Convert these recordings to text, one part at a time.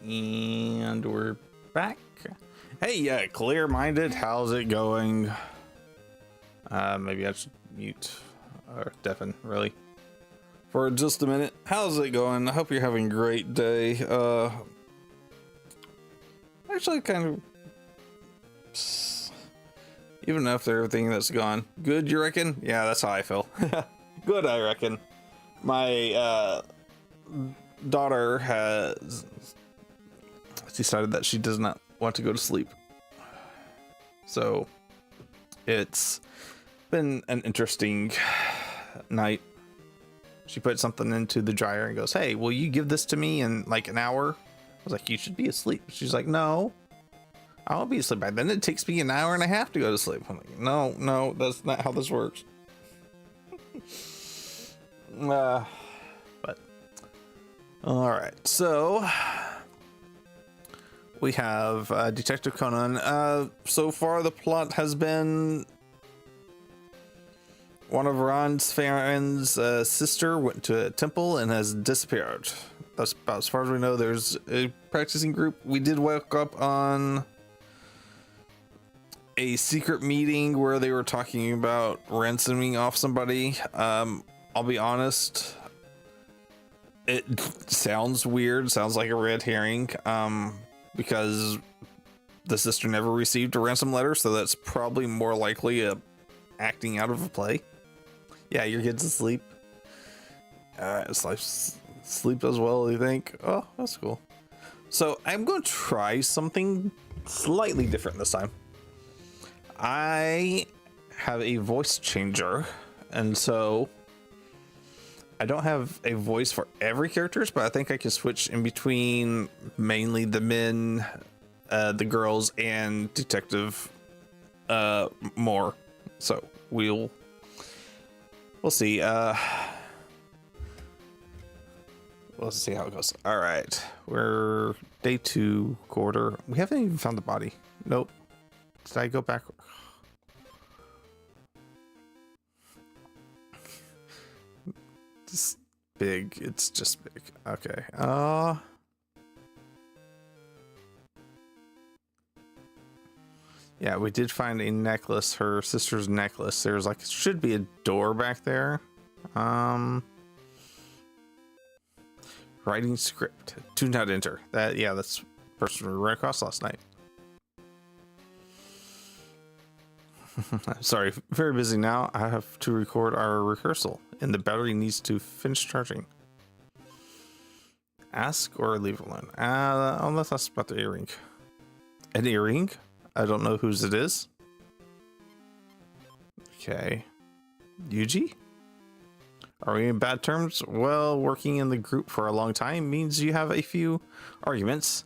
And we're back. Hey, clear-minded, how's it going? Maybe I should mute or deafen, really, for just a minute. How's it going? I hope you're having a great day. Actually, kind of, even after everything that's gone. Good, you reckon? Yeah, that's how I feel. Good, I reckon. My daughter has decided that she does not want to go to sleep. So it's been an interesting night. She put something into the dryer and goes, "Hey, will you give this to me in like an hour?" I was like, "You should be asleep." She's like, "No, I won't be asleep by then. It takes me an hour and a half to go to sleep." I'm like, No, that's not how this works. But all right, so we have Detective Conan. So far, the plot has been one of Ron's friend's sister went to a temple and has disappeared. That's about as far as we know. There's a practicing group. We did wake up on a secret meeting where they were talking about ransoming off somebody. I'll be honest, it sounds weird. Sounds like a red herring. Because the sister never received a ransom letter, so that's probably more likely a acting out of a play. Yeah, your kid's asleep. It's like sleep as well, you think? Oh, that's cool. So I'm going to try something slightly different this time. I have a voice changer, and so I don't have a voice for every characters, but I think I can switch in between mainly the men, the girls, and Detective more. So we'll see. Let's see how it goes. All right, we're day 2, quarter. We haven't even found the body. Nope. Did I go back? It's big. It's just big. Okay. Yeah, we did find a necklace, her sister's necklace. There's like, should be a door back there. Writing script. Do not enter. That, yeah, that's the person we ran across last night. Sorry, very busy now. I have to record our rehearsal and the battery needs to finish charging. Ask or leave alone. Let's ask about the earring. An earring? I don't know whose it is. Okay. Yuji? Are we in bad terms? Well, working in the group for a long time means you have a few arguments.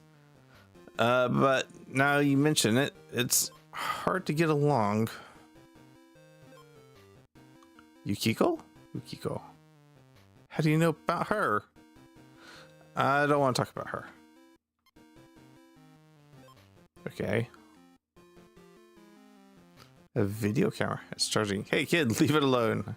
But now you mention it, it's hard to get along. Yukiko? Yukiko. How do you know about her? I don't want to talk about her. Okay. A video camera. It's charging. Hey kid, leave it alone.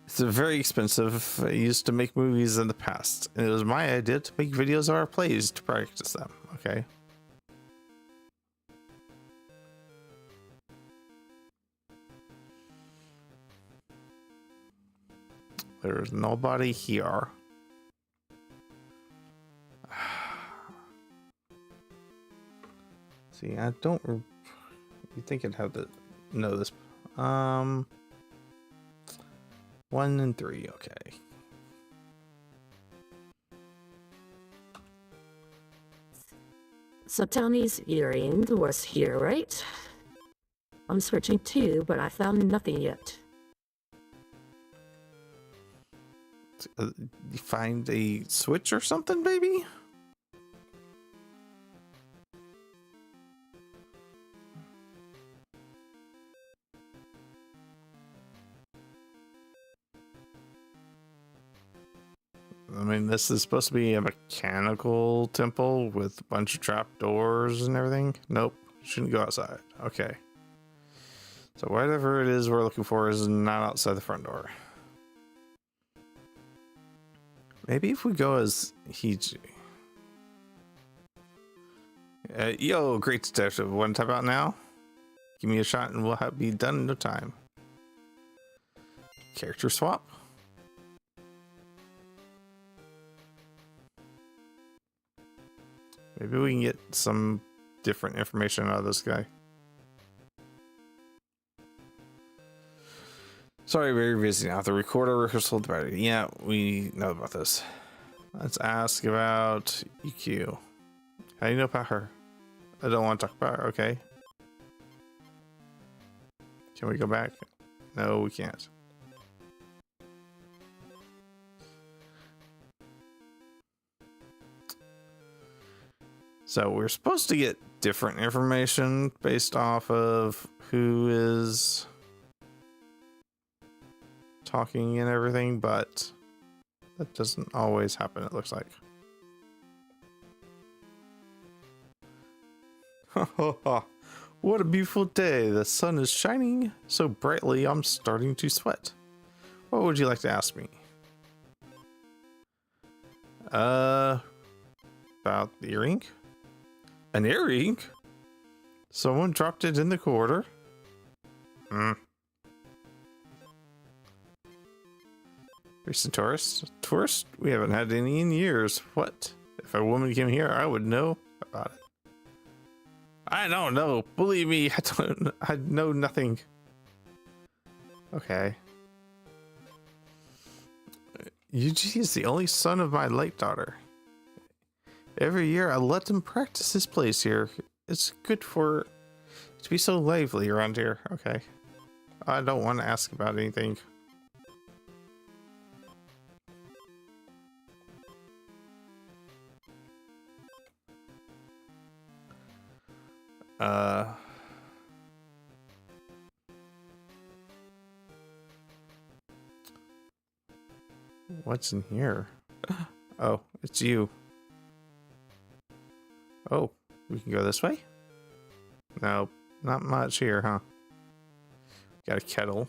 It's very expensive. I used to make movies in the past, and it was my idea to make videos of our plays to practice them. Okay. There's nobody here. See, I don't. You think I'd have to know this? 1 and 3. Okay. So Tony's earring was here, right? I'm searching too, but I found nothing yet. You find a switch or something, baby? I mean, this is supposed to be a mechanical temple with a bunch of trap doors and everything. Nope, shouldn't go outside. Okay. So whatever it is we're looking for is not outside the front door. Maybe if we go as Hiji. Yo, great detective. Want to type out now? Give me a shot and we'll be done in no time. Character swap. Maybe we can get some different information out of this guy. Sorry, very busy now. The recorder rehearsal battery. Yeah, we know about this. Let's ask about EQ. How do you know about her? I don't want to talk about her, okay? Can we go back? No, we can't. So we're supposed to get different information based off of who is talking and everything, but that doesn't always happen, it looks like. What a beautiful day. The sun is shining so brightly I'm starting to sweat. What would you like to ask me? About the earring? An earring? Someone dropped it in the corridor? Recent tourist? Tourist? We haven't had any in years. What? If a woman came here, I would know about it. I don't know. Believe me, I know nothing. Okay. Yuji is the only son of my late daughter. Every year I let him practice his plays here. It's good for it to be so lively around here. Okay. I don't want to ask about anything. What's in here? Oh, it's you. Oh, we can go this way? No, not much here, huh? Got a kettle.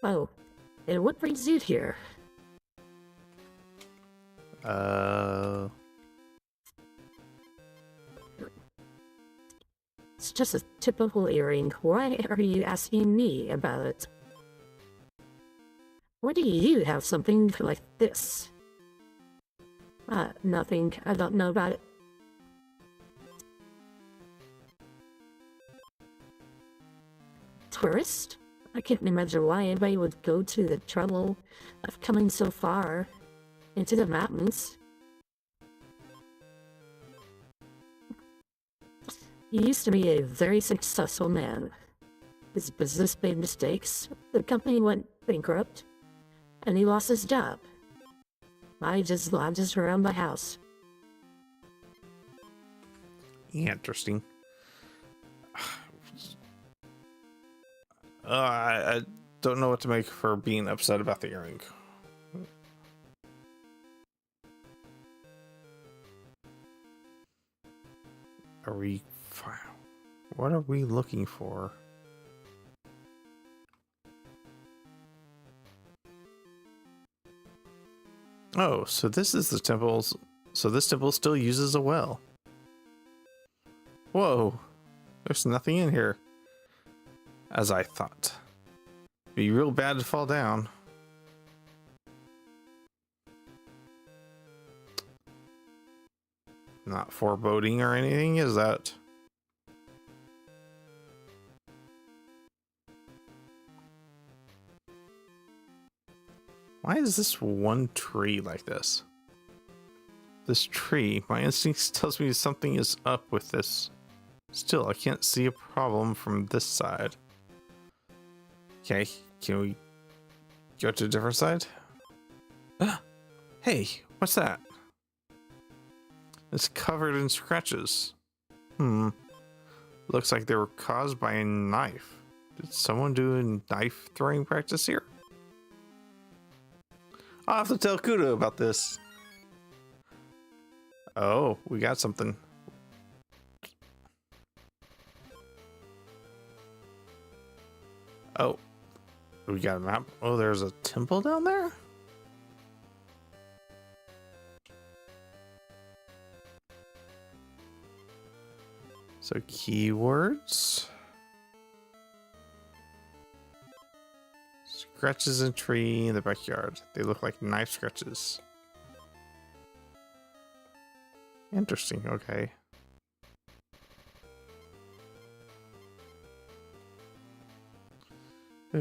Oh, and what brings you here? It's just a typical earring. Why are you asking me about it? Why do you have something like this? Nothing. I don't know about it. Tourist? I can't imagine why anybody would go to the trouble of coming so far into the mountains. He used to be a very successful man. His business made mistakes, the company went bankrupt, and he lost his job. I just lounged around my house. Interesting. I don't know what to make for being upset about the earring. Are we... What are we looking for? Oh, so this is the temple's... So this temple still uses a well. Whoa. There's nothing in here. As I thought. Be real bad to fall down. Not foreboding or anything, is that? Why is this one tree like this? This tree, my instincts tells me something is up with this. Still, I can't see a problem from this side. Okay, can we go to a different side? Hey, what's that? It's covered in scratches. Looks like they were caused by a knife. Did someone do a knife throwing practice here? I'll have to tell Kudo about this. Oh, we got something. Oh, we got a map. Oh, there's a temple down there? So keywords. Scratches in tree in the backyard. They look like knife scratches. Interesting, okay. We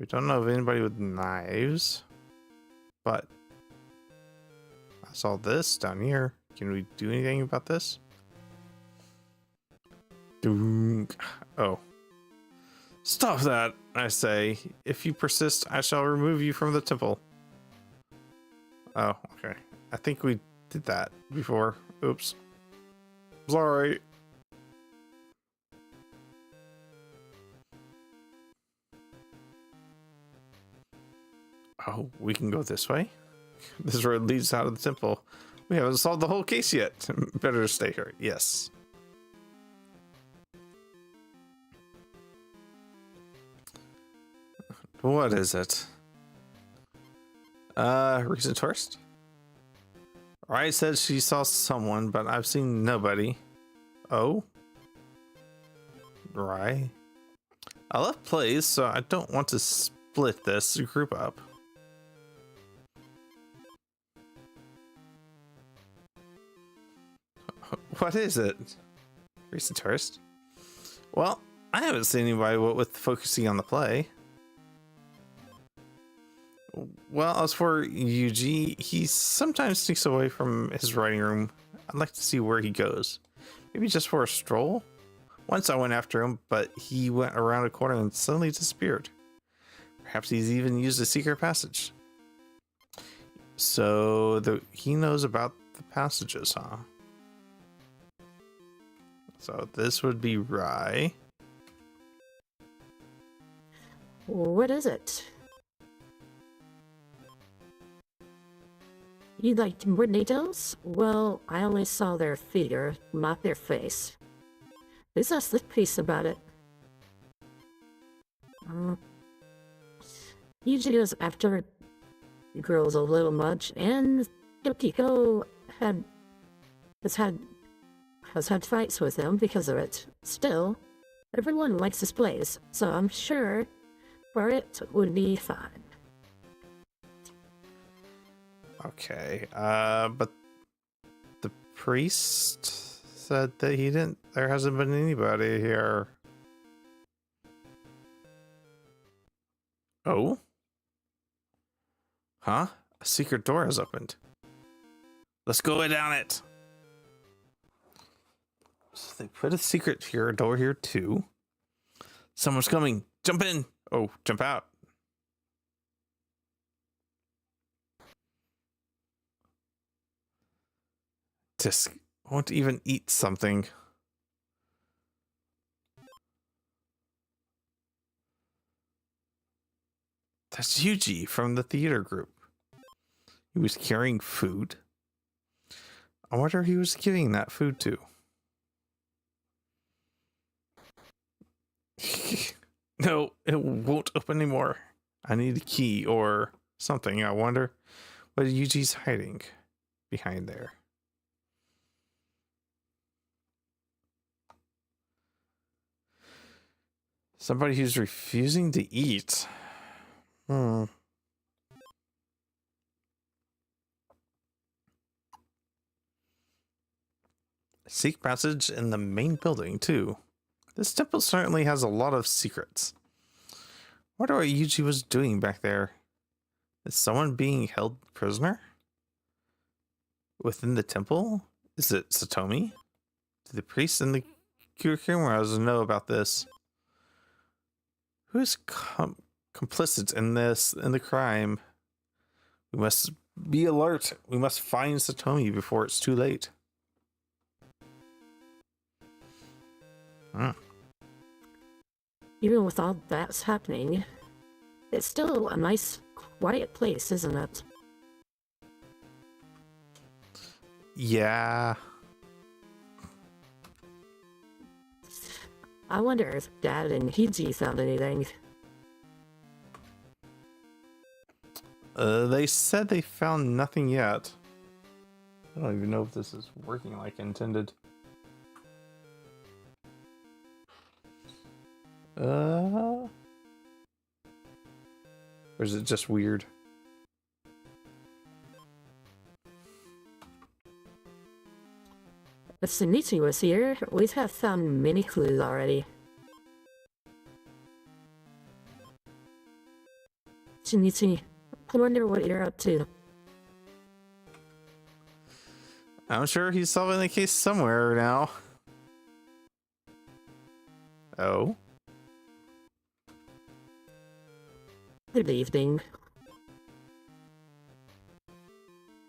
don't know of anybody with knives, but I saw this down here. Can we do anything about this? Oh. Stop that, I say. If you persist, I shall remove you from the temple. Oh, okay. I think we did that before. Oops. Sorry. Oh, we can go this way? This road leads out of the temple. We haven't solved the whole case yet. Better stay here. Yes. What is it? Recent tourist? Rai said she saw someone, but I've seen nobody. Oh? Rai? I left plays, so I don't want to split this group up. What is it? Recent tourist? Well, I haven't seen anybody with focusing on the play. Well, as for Yuji, he sometimes sneaks away from his writing room. I'd like to see where he goes. Maybe just for a stroll? Once I went after him, but he went around a corner and suddenly disappeared. Perhaps he's even used a secret passage. So he knows about the passages, huh? So this would be Rai. What is it? You'd like more details? Well, I only saw their figure, not their face. There's a slick piece about it. Usually goes after girls a little much, and Yukiko has had fights with him because of it. Still, everyone likes his plays, so I'm sure for it would be fine. Okay, but the priest said that there hasn't been anybody here. Oh? Huh? A secret door has opened. Let's go down it. So they put a secret door here too. Someone's coming. Jump in. Oh, jump out. Just won't even eat something. That's Yuji from the theater group. He was carrying food. I wonder who he was giving that food to. No, it won't open anymore. I need a key or something. I wonder what Yuji's hiding behind there. Somebody who's refusing to eat. Seek passage in the main building, too. This temple certainly has a lot of secrets. I wonder what Yuji was doing back there. Is someone being held prisoner? Within the temple? Is it Satomi? Do the priests and the Kyokuras know about this? Who is complicit in the crime? We must be alert. We must find Satomi before it's too late. Even with all that's happening, it's still a nice, quiet place, isn't it? Yeah. I wonder if Dad and Hiji found anything. They said they found nothing yet. I don't even know if this is working like intended. Or is it just weird? If Shinichi was here, we'd have found many clues already. Shinichi, I wonder what you're up to. I'm sure he's solving the case somewhere now. Oh? Good evening.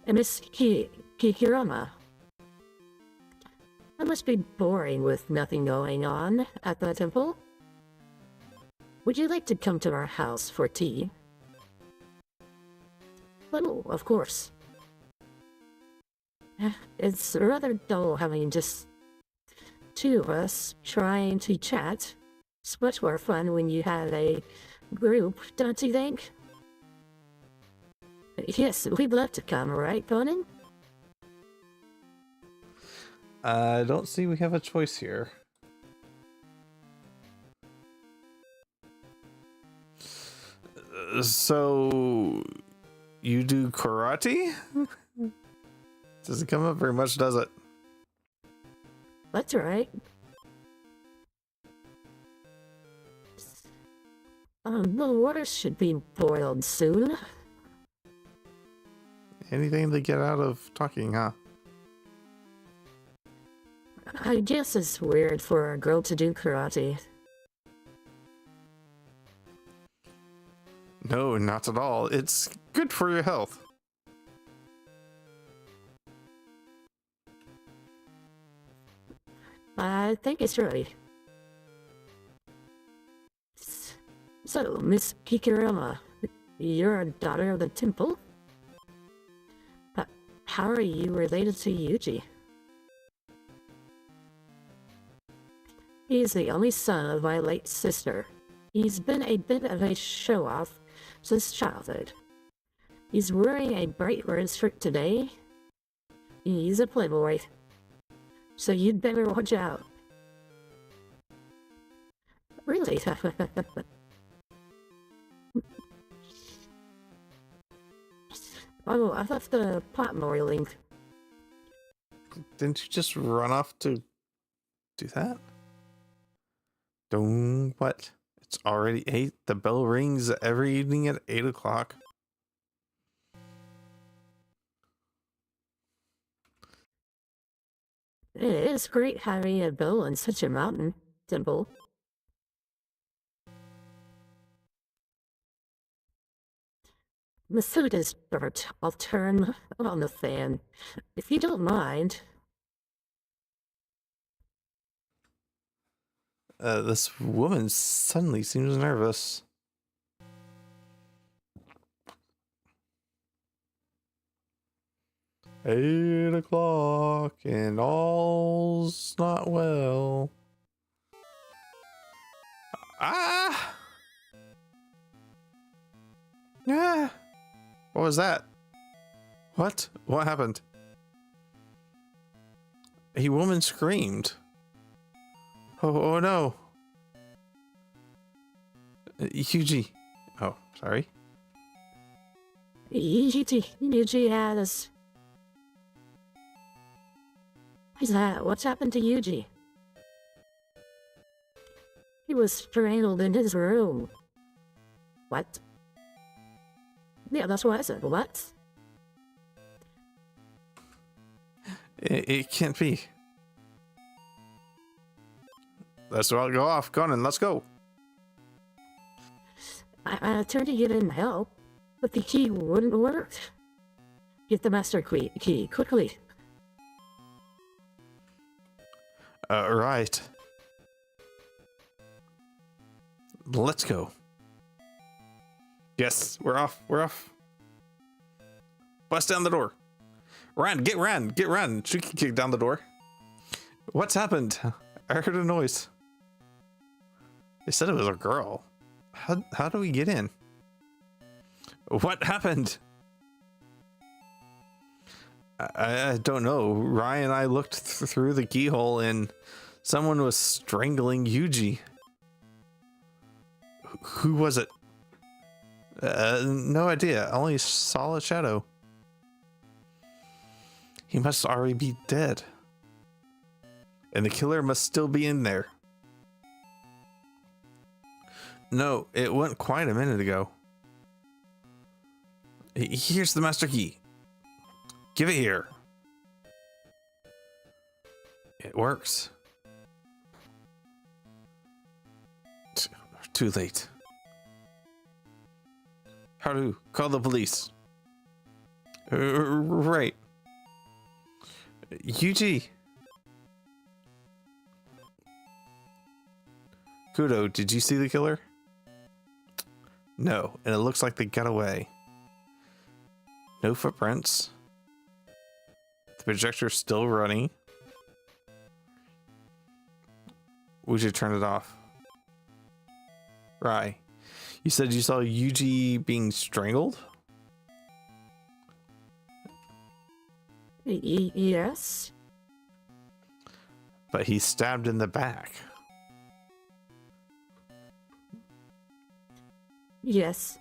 Miss Kikirama. That must be boring with nothing going on at the temple. Would you like to come to our house for tea? Well, of course. It's rather dull having just two of us trying to chat. It's much more fun when you have a group, don't you think? Yes, we'd love to come, right, Conan? I don't see we have a choice here. So, you do karate? Doesn't come up very much, does it? That's right. The water should be boiled soon. Anything to get out of talking, huh? I guess it's weird for a girl to do karate. No, not at all. It's good for your health. I think it's right. So, Miss Kikirama, you're a daughter of the temple? How are you related to Yuji? He's the only son of my late sister. He's been a bit of a show-off since childhood. He's wearing a bright red shirt today. He's a playboy. So you'd better watch out. Really? Oh, I left the pot boiling. Didn't you just run off to do that? Don't what? It's already 8. The bell rings every evening at 8 o'clock. It is great having a bell in such a mountain temple. The food is burnt. I'll turn on the fan, if you don't mind. This woman suddenly seems nervous. "8 o'clock and all's not well." Ah! Yeah. What was that? What? What happened? A woman screamed. Oh no. Yuji. Oh, sorry. Yuji has... What's that? What's happened to Yuji? He was strangled in his room. What? Yeah, that's what I said. What? It can't be. Let's all go off. Conan, let's go. I tried to get in help, but the key wouldn't work. Get the master key quickly. Right. Let's go. Yes, we're off. We're off. Bust down the door. Get Ran. She can kick down the door. What's happened? I heard a noise. They said it was a girl. How do we get in? What happened? I don't know. Ryan and I looked through the keyhole and someone was strangling Yuji. Who was it? No idea. I only saw a shadow. He must already be dead. And the killer must still be in there. No, it went quite a minute ago. Here's the master key. Give it here. It works. Too late. Haru, call the police. Right. Yuji. Kudo, did you see the killer? No, and it looks like they got away. No footprints. The projector's still running. We should turn it off. Right. You said you saw Yuji being strangled? Yes. But he's stabbed in the back. Yes.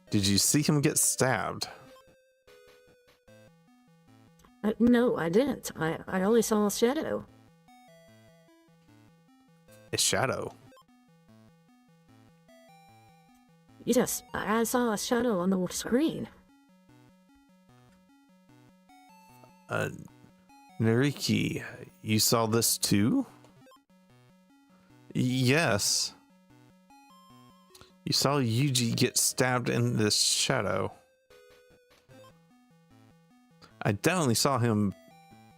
Did you see him get stabbed? No, I didn't. I only saw a shadow. A shadow? Yes, I saw a shadow on the screen. Nariki, you saw this too? Yes. You saw Yuji get stabbed in this shadow. I definitely saw him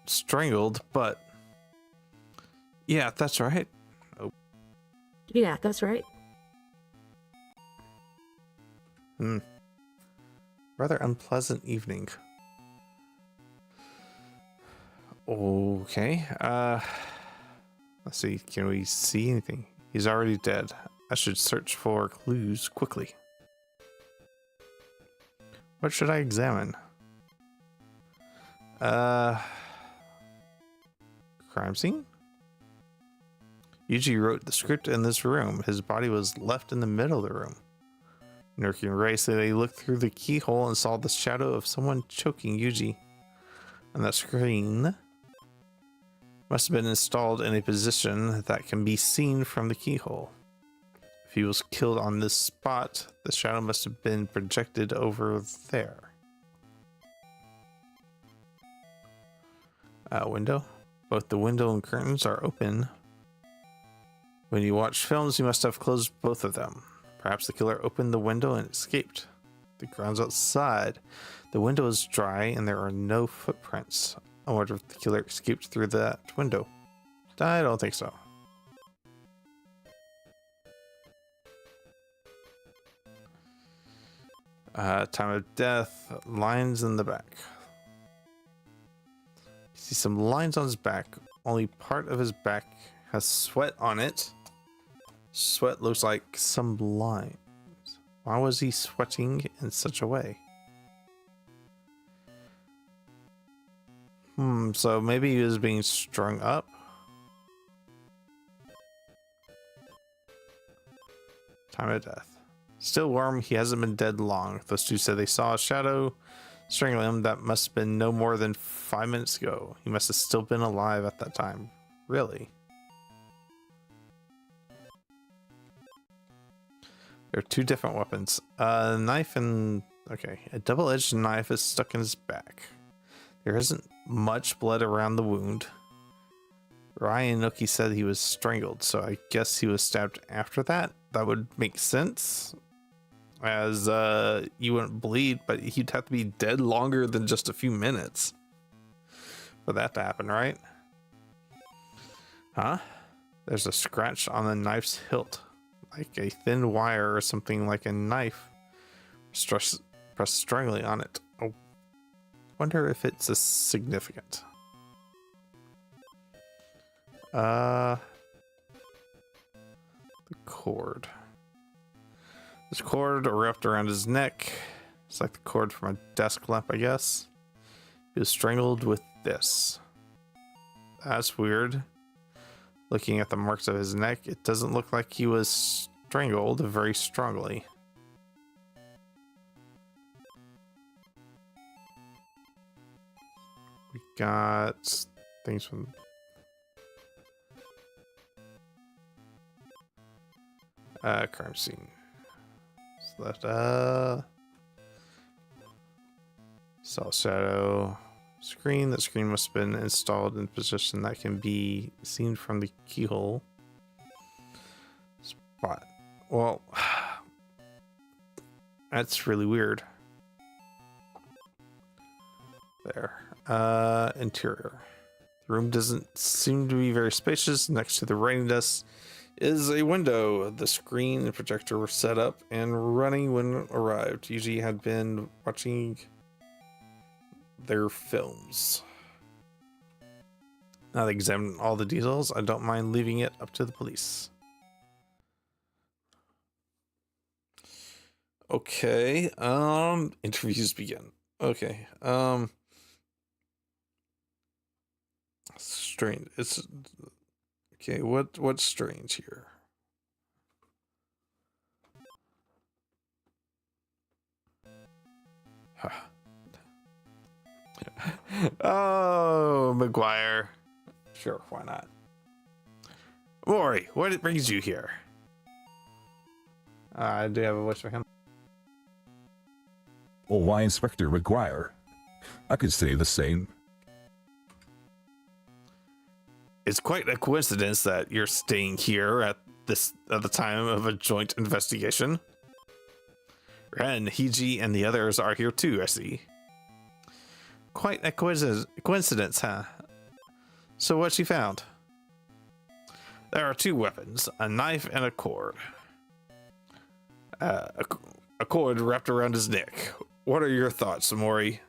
strangled, but yeah, that's right. Oh. Yeah, that's right. Rather unpleasant evening. Okay. Let's see. Can we see anything? He's already dead. I should search for clues quickly. What should I examine? Crime scene? Yuji wrote the script in this room. His body was left in the middle of the room. Naruki and Ray say they looked through the keyhole and saw the shadow of someone choking Yuji. And that screen must have been installed in a position that can be seen from the keyhole. If he was killed on this spot, the shadow must have been projected over there. Window. Both the window and curtains are open. When you watch films, you must have closed both of them. Perhaps the killer opened the window and escaped. The ground's outside. The window is dry and there are no footprints. I wonder if the killer escaped through that window. I don't think so. Time of death. Lines in the back. You see some lines on his back. Only part of his back has sweat on it. Sweat looks like some lines. Why was he sweating in such a way? So maybe he was being strung up. Time of death. Still warm, he hasn't been dead long. Those two said they saw a shadow strangling him. That must have been no more than 5 minutes ago. He must have still been alive at that time. Really? There are two different weapons. A knife and... okay. A double-edged knife is stuck in his back. There isn't much blood around the wound. Ryan Nookie said he was strangled, so I guess he was stabbed after that. That would make sense. As you wouldn't bleed, but he'd have to be dead longer than just a few minutes for that to happen, right? Huh? There's a scratch on the knife's hilt, like a thin wire or something like a knife pressed strongly on it. Oh, wonder if it's significant. The cord. This cord wrapped around his neck. It's like the cord from a desk lamp, I guess. He was strangled with this. That's weird. Looking at the marks of his neck, it doesn't look like he was strangled very strongly. We got things from... crime scene. So that, saw shadow screen. That screen must have been installed in a position that can be seen from the keyhole. Spot. Well, that's really weird. There. Interior. The room doesn't seem to be very spacious. Next to the writing desk is a window. The screen and projector were set up and running when arrived. Yuji had been watching their films. Now that I examine all the details, I don't mind leaving it up to the police. Okay, interviews begin. Okay, strange. It's okay. What's strange here? Huh. Oh, McGuire. Sure, why not? Mori, what brings you here? I do have a voice for him. Oh, why, Inspector McGuire? I could say the same. It's quite a coincidence that you're staying here at the time of a joint investigation. Ren, Hiji, and the others are here too, I see. Quite a coincidence, huh? So what she found? There are two weapons, a knife and a cord. A cord wrapped around his neck. What are your thoughts, Mori?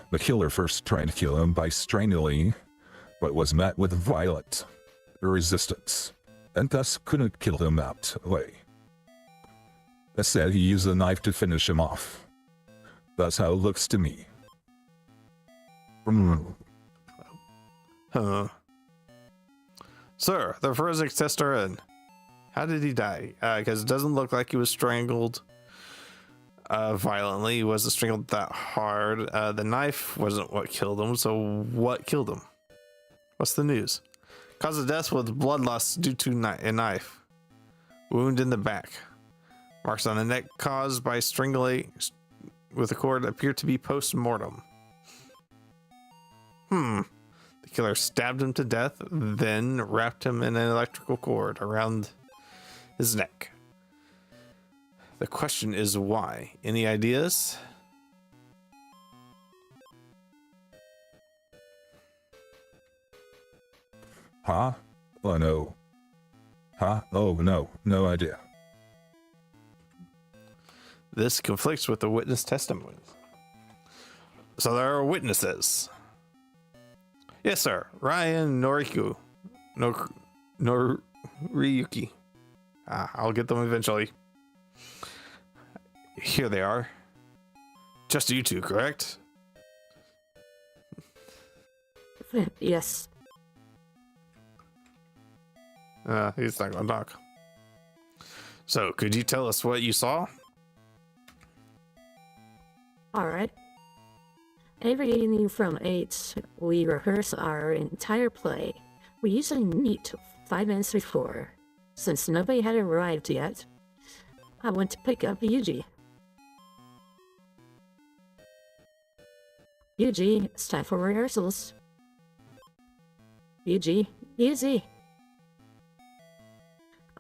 The killer first tried to kill him by strangling, but was met with violent resistance, and thus couldn't kill him that way. Instead, he used a knife to finish him off. That's how it looks to me. Huh. Sir, the forensic tests are in. How did he die? Because it doesn't look like he was strangled violently. He wasn't strangled that hard. The knife wasn't what killed him, so what killed him? What's the news? Cause of death with blood loss due to a knife. Wound in the back. Marks on the neck caused by strangling with a cord appear to be post-mortem. The killer stabbed him to death, then wrapped him in an electrical cord around his neck. The question is why? Any ideas? Huh? Oh no. Huh? Oh no, no idea. This conflicts with the witness testimonies. So there are witnesses. Yes, sir. Ryan Noriyuki. Noriyuki. I'll get them eventually. Here they are. Just you two, correct? Yes. He's not gonna talk. So, could you tell us what you saw? Alright. Every evening from 8, we rehearse our entire play. We usually meet 5 minutes before. Since nobody had arrived yet, I went to pick up Yuji. Yuji, it's time for rehearsals. Yuji.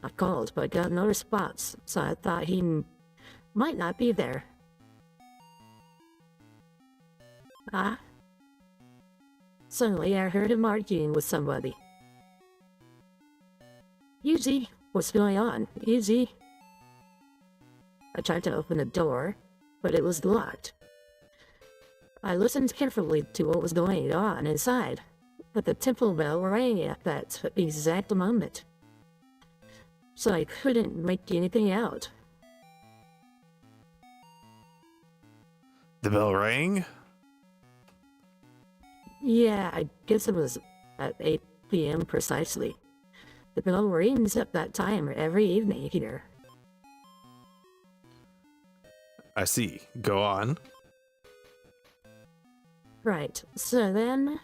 I called, but got no response, so I thought he might not be there. Suddenly I heard him arguing with somebody. Yuji, what's going on? Yuji? I tried to open the door, but it was locked. I listened carefully to what was going on inside, but the temple bell rang at that exact moment, so I couldn't make anything out. The bell rang? Yeah, I guess it was at 8 p.m. precisely. The bell rings at that time every evening here. I see. Go on. Right, so then...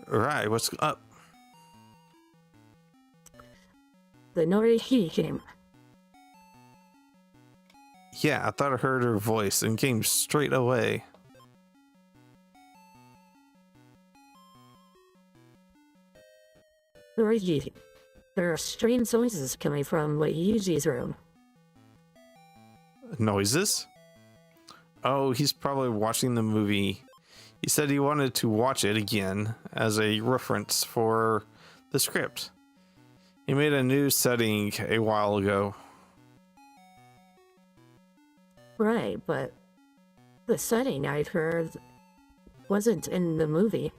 Right, what's up? the Norihiki came. Yeah, I thought I heard her voice and came straight away. Norihiki. There are strange noises coming from Yuji's room. Noises? Oh, he's probably watching the movie. He said he wanted to watch it again as a reference for the script. He made a new setting a while ago. Right, but the setting I heard wasn't in the movie.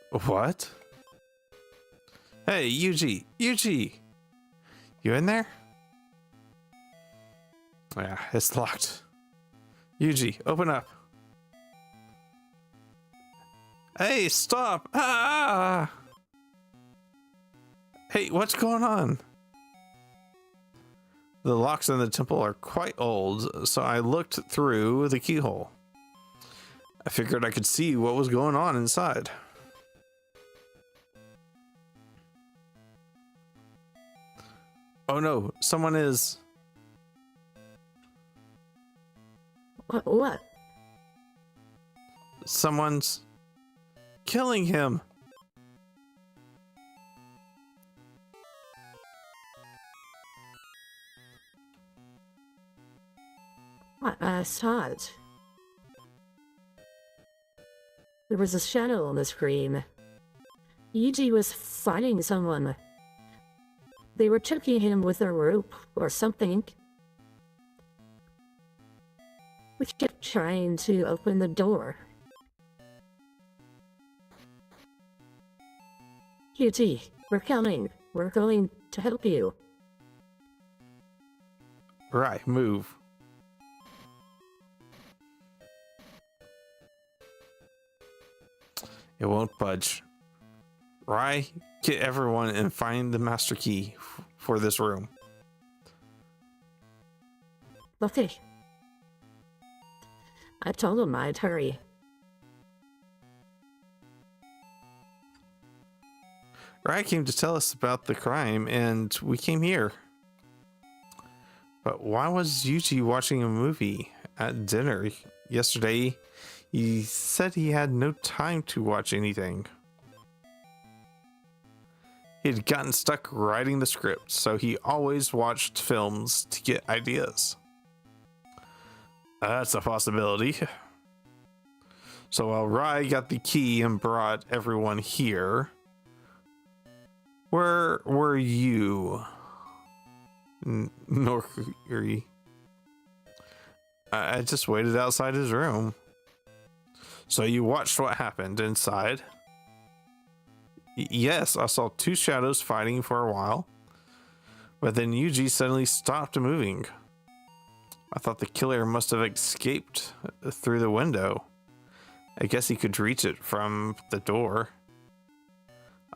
What? Hey, Yuji! Yuji! You in there? Yeah, it's locked. Yuji, open up. Hey, stop! Ah! Hey, what's going on? The locks in the temple are quite old, so I looked through the keyhole. I figured I could see what was going on inside. Oh no, someone is... What? Someone's killing him. I saw it. There was a shadow on the screen. Yuji was fighting someone. They were choking him with a rope or something. We kept trying to open the door. Yuji, we're coming. We're going to help you. Right, move. It won't budge. Rai, get everyone and find the master key for this room. Okay. I told him I'd hurry. Rai came to tell us about the crime and we came here. But why was Yuji watching a movie at dinner yesterday? He said he had no time to watch anything. He had gotten stuck writing the script, so he always watched films to get ideas. That's a possibility. So while Rai got the key and brought everyone here, where were you, Norihiki? I just waited outside his room. So you watched what happened inside? Yes, I saw two shadows fighting for a while, but then Yuji suddenly stopped moving. I thought the killer must have escaped through the window. I guess he could reach it from the door.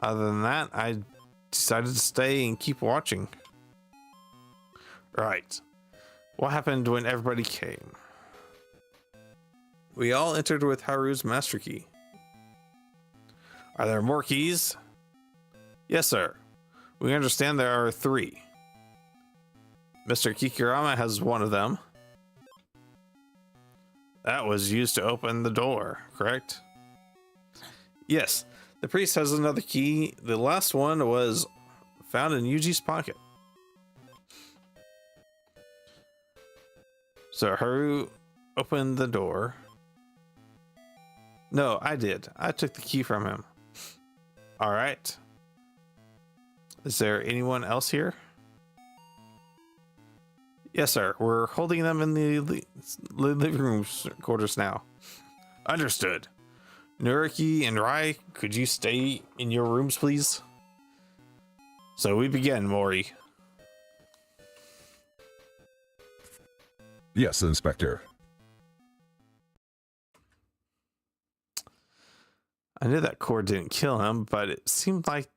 Other than that, I decided to stay and keep watching. Right. What happened when everybody came? We all entered with Haru's master key. Are there more keys? Yes, sir. We understand there are 3. Mr. Kikirama has one of them. That was used to open the door, correct? Yes. The priest has another key. The last one was found in Yuji's pocket. So Haru opened the door. No, I did. I took the key from him. All right. Is there anyone else here? Yes, sir. We're holding them in the living room quarters now. Understood. Nuriki and Rai, could you stay in your rooms, please? So we begin, Mori. Yes, Inspector. I knew that cord didn't kill him, but it seemed like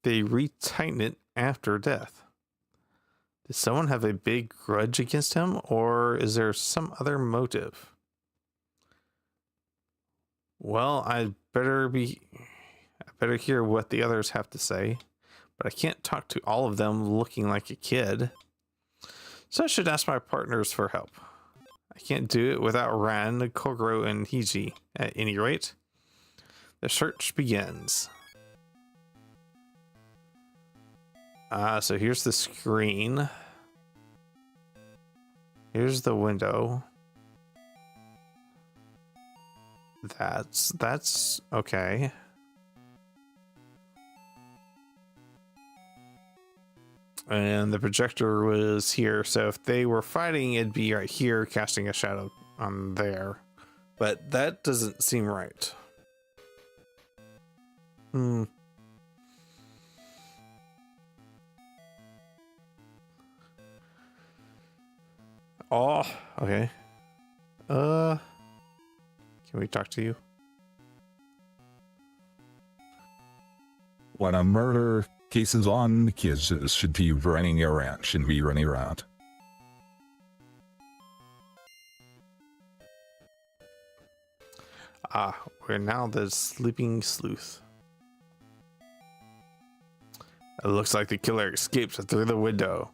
they retightened it after death. Did someone have a big grudge against him, or is there some other motive? Well, I better hear what the others have to say, but I can't talk to all of them looking like a kid. So I should ask my partners for help. I can't do it without Ran, Kogoro, and Hiji. At any rate, the search begins. So here's the screen. Here's the window. That's okay. And the projector was here, so if they were fighting, it'd be right here, casting a shadow on there. But that doesn't seem right. Oh, okay. Can we talk to you? When a murder case is on, kids should be running around, shouldn't be running around. We're now the sleeping sleuth. It looks like the killer escaped through the window.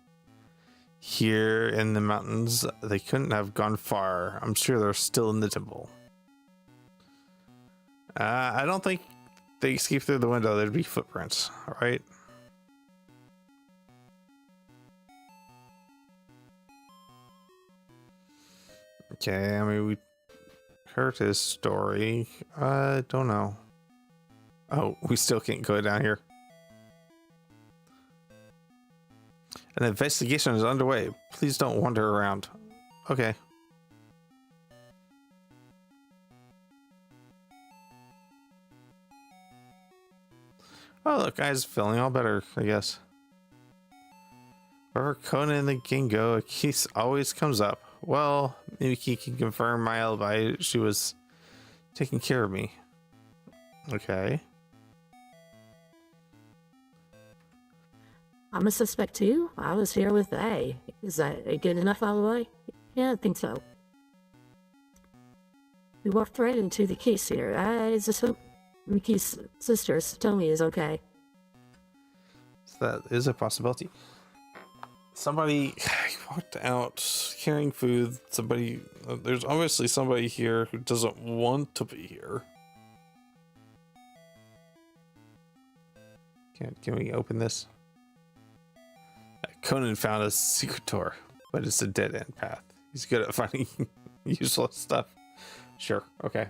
Here in the mountains, they couldn't have gone far. I'm sure they're still in the temple. I don't think they escaped through the window. There'd be footprints, right? Okay, I mean, we heard his story. I don't know. Oh, we still can't go down here. An investigation is underway. Please don't wander around. Okay. Oh, look, guy's feeling all better, I guess. Wherever Conan and the gang go, a case always comes up. Well, Miki can confirm my alibi. She was taking care of me. Okay. I'm a suspect too. I was here with A. Is that a good enough alibi? Yeah, I think so. We walked right into the case here. I just hope Mickey's sisters told me is okay. So that is a possibility. Somebody walked out carrying food. Somebody, there's obviously somebody here who doesn't want to be here. Can we open this? Conan found a secret door, but it's a dead-end path. He's good at finding useless stuff. Sure, okay.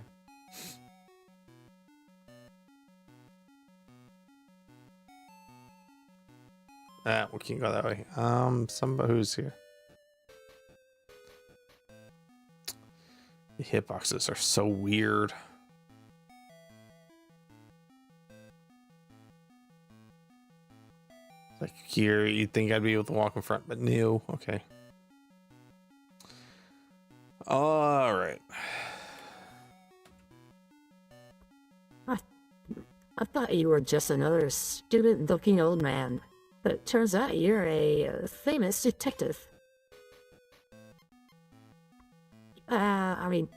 We can't go that way. Somebody who's here. The hitboxes are so weird. Like here, you'd think I'd be able to walk in front, but no. Okay. All right. I thought you were just another stupid-looking old man, but it turns out you're a famous detective. I mean...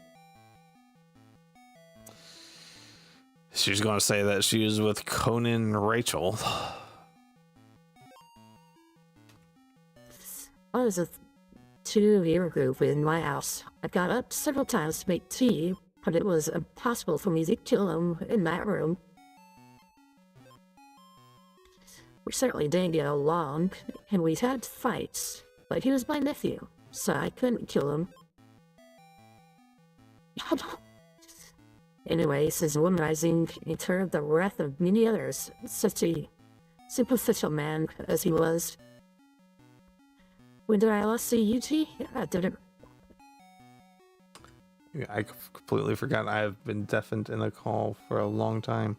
She's going to say that she was with Conan and Rachel. I was with two of your group in my house. I got up several times to make tea, but it was impossible for me to kill them in that room. We certainly didn't get along, and we had fights, but he was my nephew, so I couldn't kill him. Anyways, his womanizing incurred the wrath of many others, such a superficial man as he was. When did I last see Yuji? At dinner. Yeah, I completely forgot. I have been deafened in a call for a long time.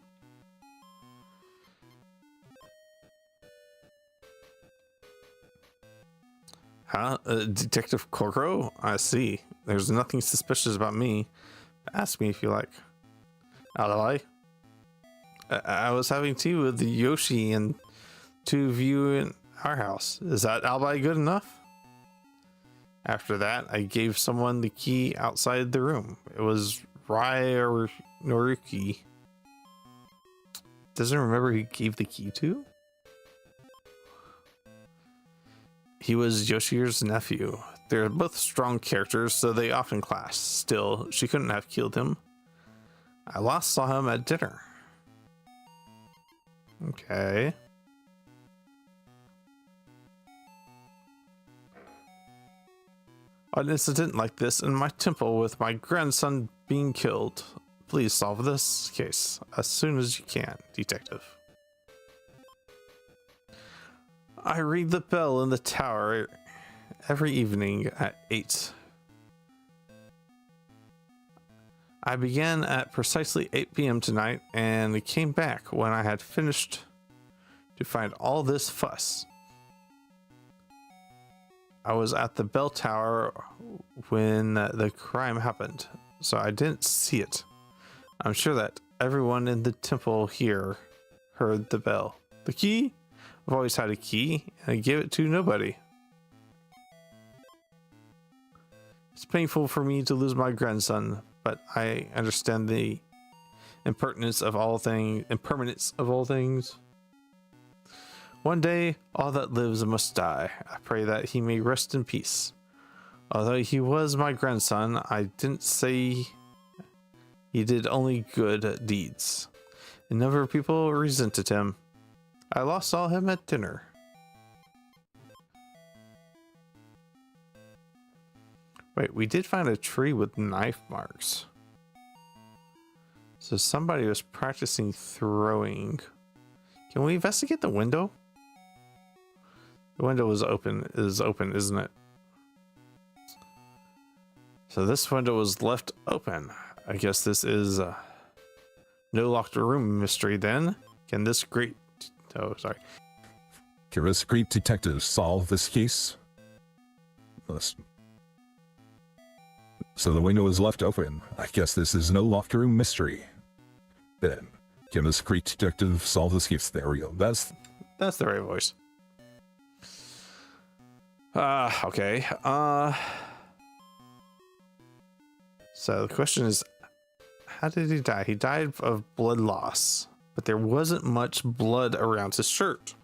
Huh? Detective Kokoro? I see. There's nothing suspicious about me. Ask me if you like. Alibi? I was having tea with Yoshi and two of you in our house. Is that alibi good enough? After that, I gave someone the key outside the room. It was Rai or Noruki. Doesn't remember who he gave the key to? He was Yoshi's nephew. They're both strong characters, so they often clash. Still, she couldn't have killed him. I last saw him at dinner. Okay. An incident like this in my temple with my grandson being killed. Please solve this case as soon as you can, detective. I ring the bell in the tower every evening at 8. I began at precisely 8 p.m. tonight and came back when I had finished to find all this fuss. I was at the bell tower when the crime happened, so I didn't see it. I'm sure that everyone in the temple here heard the bell. The key? I've always had a key, and I gave it to nobody. It's painful for me to lose my grandson, but I understand the impermanence of all things. One day, all that lives must die. I pray that he may rest in peace. Although he was my grandson, I didn't say he did only good deeds. A number of people resented him. I last saw him at dinner. Wait, we did find a tree with knife marks. So somebody was practicing throwing. Can we investigate the window? The window is open, isn't it? So this window was left open. I guess this is no locked room mystery then. Can this great... Oh, sorry. Can this great detective solve this case? So the window is left open. I guess this is no locked room mystery. Then, can this great detective solve this case? There we go. That's the right voice. Okay. So the question is, how did he die? He died of blood loss, but there wasn't much blood around his shirt.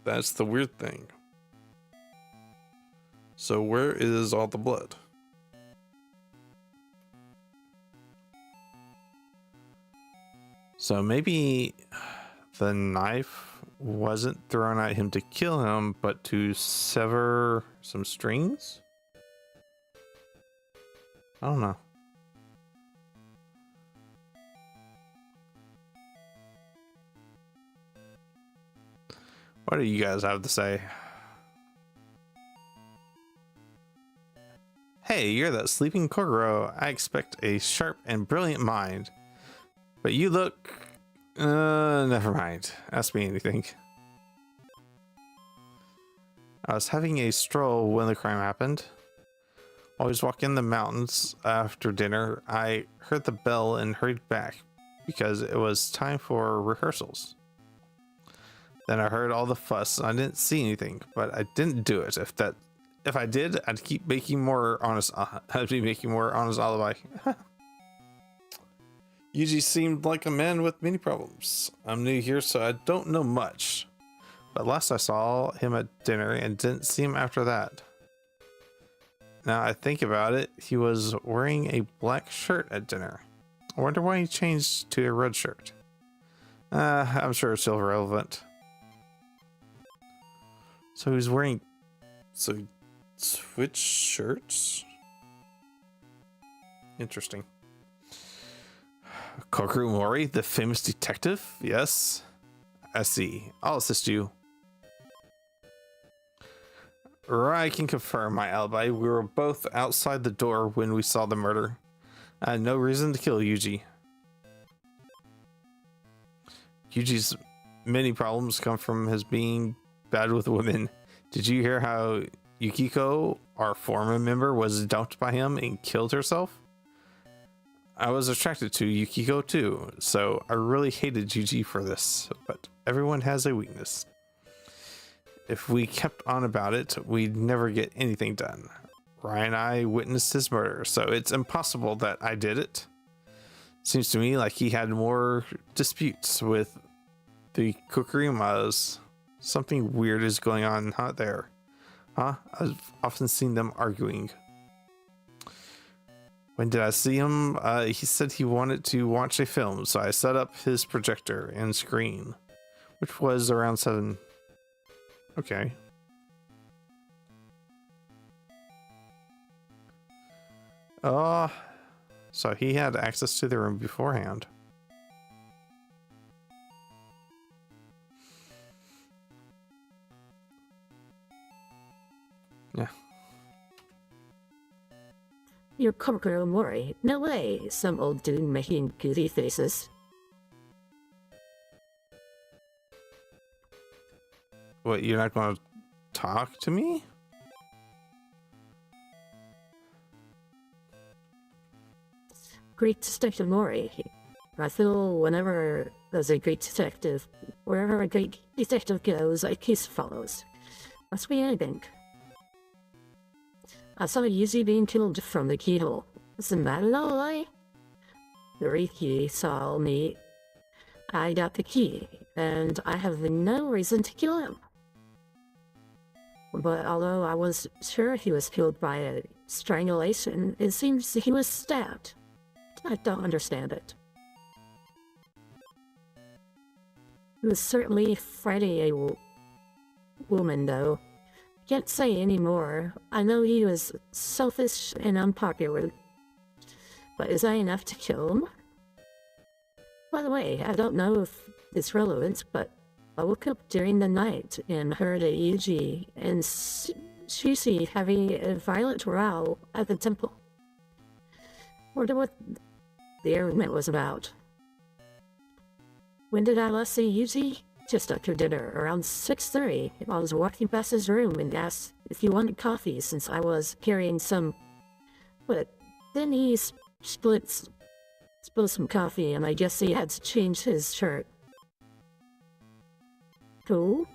That's the weird thing. So where is all the blood? So maybe the knife wasn't thrown at him to kill him, but to sever some strings? I don't know. What do you guys have to say? Hey, you're that sleeping Kokoro. I expect a sharp and brilliant mind. But you look... never mind. Ask me anything. I was having a stroll when the crime happened. Always walk in the mountains after dinner. I heard the bell and hurried back because it was time for rehearsals. Then I heard all the fuss. I didn't see anything, but I didn't do it. If I did, I'd keep making more honest. I'd be making more honest alibi. Yuji seemed like a man with many problems. I'm new here, so I don't know much. But last I saw him at dinner and didn't see him after that. Now I think about it, he was wearing a black shirt at dinner. I wonder why he changed to a red shirt. I'm sure it's still relevant. So he's wearing... So he switched shirts? Interesting. Kokoro Mori, the famous detective? Yes. I see. I'll assist you. I can confirm my alibi. We were both outside the door when we saw the murder. I had no reason to kill Yuji. Yuji's many problems come from his being bad with women. Did you hear how Yukiko, our former member, was dumped by him and killed herself? I was attracted to Yukiko too, so I really hated Yuji for this, but everyone has a weakness. If we kept on about it, we'd never get anything done. Ryan and I witnessed his murder, so it's impossible that I did it. Seems to me like he had more disputes with the Kokurimas. Something weird is going on out there. Huh? I've often seen them arguing. When did I see him? He said he wanted to watch a film, so I set up his projector and screen, which was around 7. Okay. So he had access to the room beforehand. Yeah. You're Kokoro Mori. No way, some old dude making goofy faces. What, you're not going to talk to me? Great Detective Mori. I feel whenever there's a great detective, wherever a great detective goes, a case follows. Must be anything. I saw Yuzi being killed from the keyhole. Isn't that an lie? The Riki saw me. I got the key, and I have no reason to kill him. But although I was sure he was killed by a strangulation, it seems he was stabbed. I don't understand it. He was certainly fighting a woman, though. Can't say any more. I know he was selfish and unpopular. But is that enough to kill him? By the way, I don't know if it's relevant, but I woke up during the night and heard a Yuji and Shushi having a violent row at the temple. Wonder what the argument was about. When did I last see Yuji? Just after dinner, around 6:30. I was walking past his room and asked if he wanted coffee since I was carrying some. But then he spilled some coffee and I guess he had to change his shirt. Cool.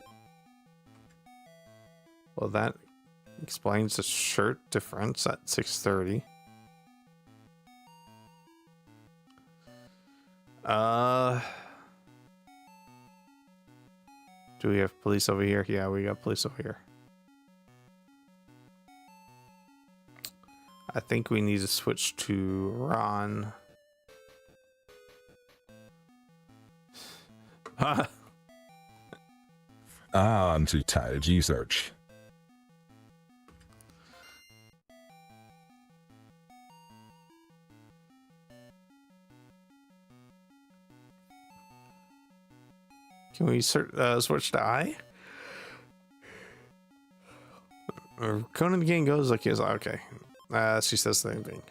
Well, that explains the shirt difference at 6:30. Do we have police over here? Yeah, we got police over here. I think we need to switch to Ron. On to Taiji search. Can we switch to I? Or Conan again goes like he's okay. She says the same thing.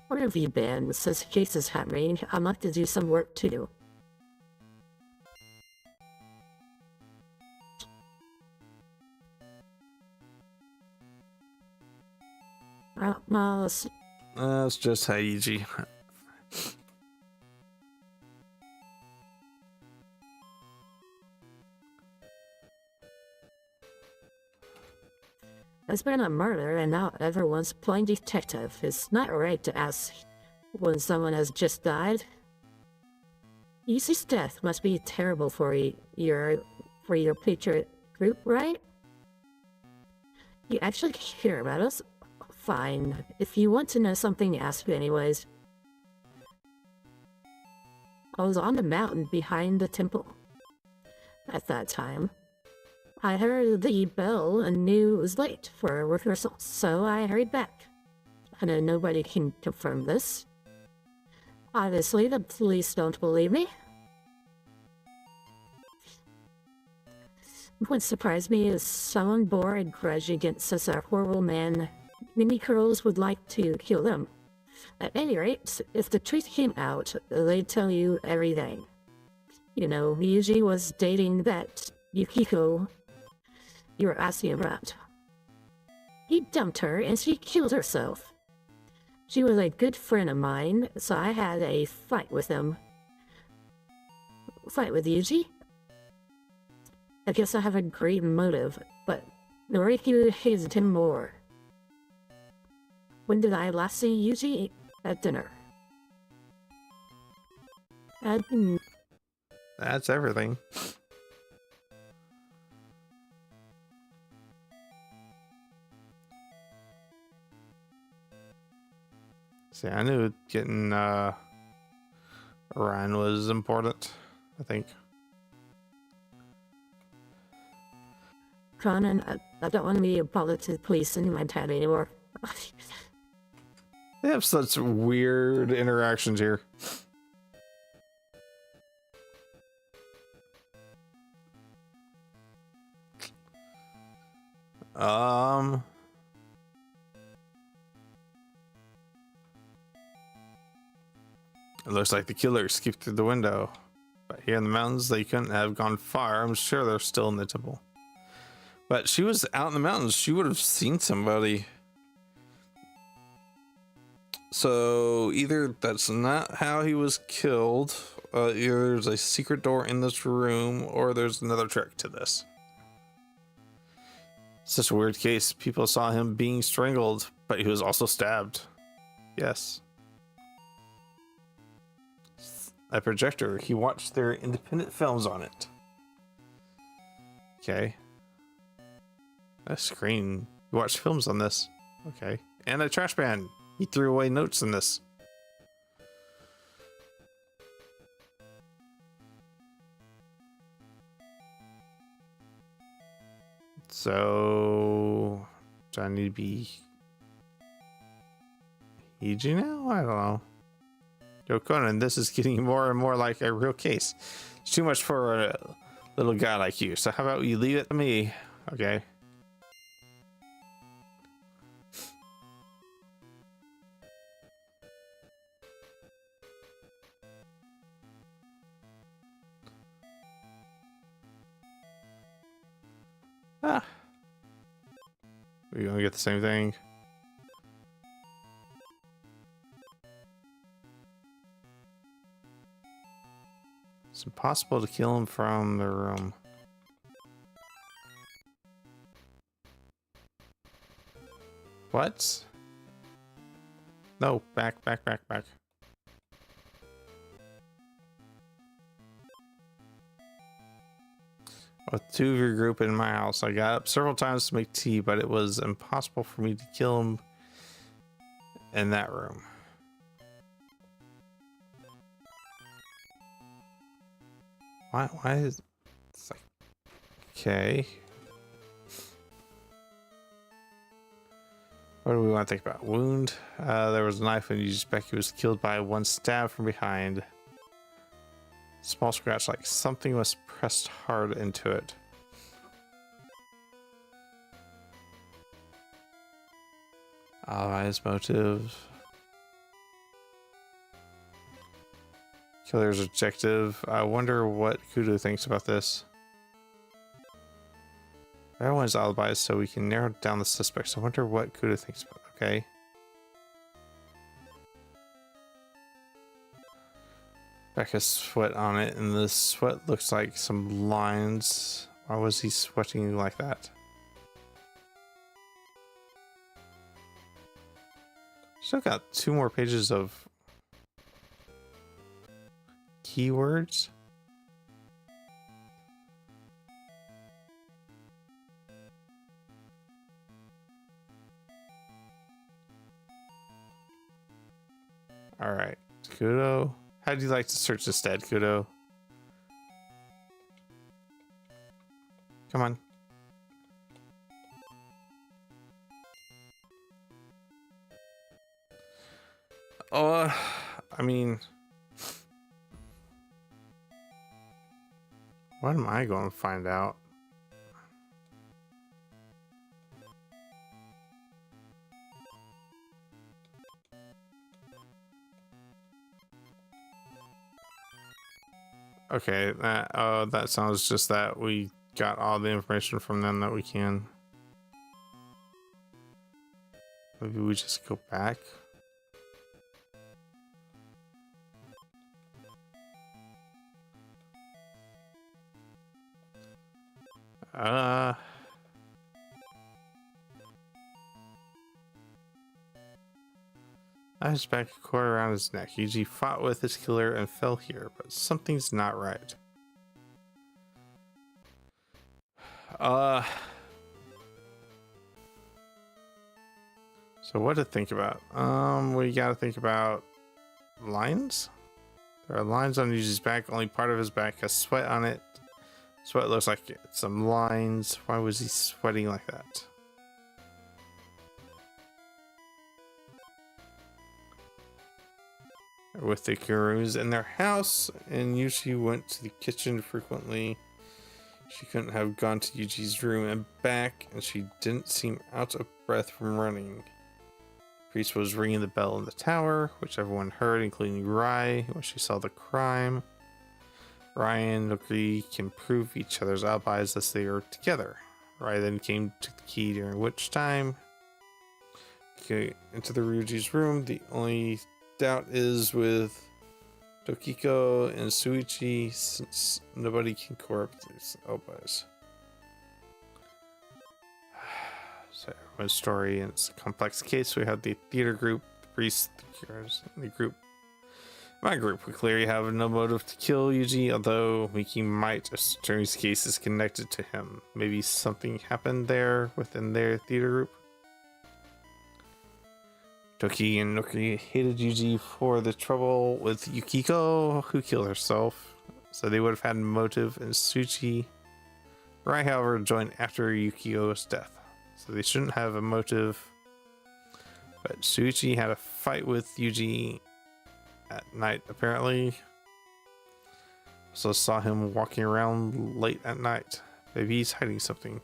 Where have you been? Since the case is happening, I'd like to do some work too. It's just Haiji. There's been a murder and now everyone's playing detective. It's not right to ask when someone has just died. Yuzi's death must be terrible for your Patriot group, right? You actually care about us? Fine. If you want to know something, ask me anyways. I was on the mountain behind the temple at that time. I heard the bell and knew it was late for rehearsal, so I hurried back. I know nobody can confirm this. Obviously, the police don't believe me. What surprised me is someone bore a grudge against such a horrible man. Many girls would like to kill them. At any rate, if the truth came out, they'd tell you everything. You know, Yuji was dating that Yukiko you were asking about. He dumped her and she killed herself. She was a good friend of mine, so I had a fight with him. Fight with Yuji? I guess I have a great motive, but Noriko hated him more. When did I last see Yuji? At dinner. That's everything. See, I knew getting Orion was important, I think. Conan, I don't want to be a bother to the police in my town anymore. They have such weird interactions here. It looks like the killer escaped through the window. But here in the mountains, they couldn't have gone far. I'm sure they're still in the temple. But she was out in the mountains. She would have seen somebody. So either that's not how he was killed, either there's a secret door in this room, or there's another trick to this. Such a weird case. People saw him being strangled, but he was also stabbed. Yes. A projector. He watched their independent films on it. Okay. A screen. You watched films on this. Okay. And a trash can. He threw away notes in this. So, do I need to be Hiji now? I don't know. Yo, Conan, this is getting more and more like a real case. It's too much for a little guy like you. So how about you leave it to me? Okay. Ah. We're gonna get the same thing. It's impossible to kill him from the room. What? No, back. With two of your group in my house, I got up several times to make tea, but it was impossible for me to kill him in that room. Why is it's like okay? What do we want to think about? Wound. There was a knife and you suspect he was killed by one stab from behind. Small scratch, like something was pressed hard into it. His motive. Killer's objective. I wonder what Kudo thinks about this. Everyone's alibis, so we can narrow down the suspects. I wonder what Kudo thinks about it. Okay. Becca's sweat on it, and the sweat looks like some lines. Why was he sweating like that? Still got 2 more pages of keywords. All right, Kudo. How'd you like to search instead, Kudo? Come on. Oh, I mean, what am I going to find out? Okay, that sounds just that we got all the information from them that we can. Maybe we just go back. I his back a cord around his neck. Yuji fought with his killer and fell here, but something's not right. So what to think about? We gotta think about lines. There are lines on Yuji's back. Only part of his back has sweat on it. Sweat looks like some lines. Why was he sweating like that? With the Kurus in their house, and Yuji went to the kitchen frequently. She couldn't have gone to Yuji's room and back, and she didn't seem out of breath from running. The priest was ringing the bell in the tower, which everyone heard, including Rai, when she saw the crime. Rai and Nokri can prove each other's alibis as they are together. Rai then came to the key, during which time into the Ryuji's room. The only doubt is with Tokiko and Suichi, since nobody can corrupt these alibis. So everyone's story, and it's a complex case. We have the theater group, the priest, the curers, and the group. My group, we clearly have no motive to kill Yuji, although Miki might assume his case is connected to him. Maybe something happened there within their theater group. Toki and Nokri hated Yuji for the trouble with Yukiko, who killed herself, so they would have had a motive in Suichi. Rai, however, joined after Yukiko's death, so they shouldn't have a motive. But Suichi had a fight with Yuji at night, apparently. Also saw him walking around late at night. Maybe he's hiding something.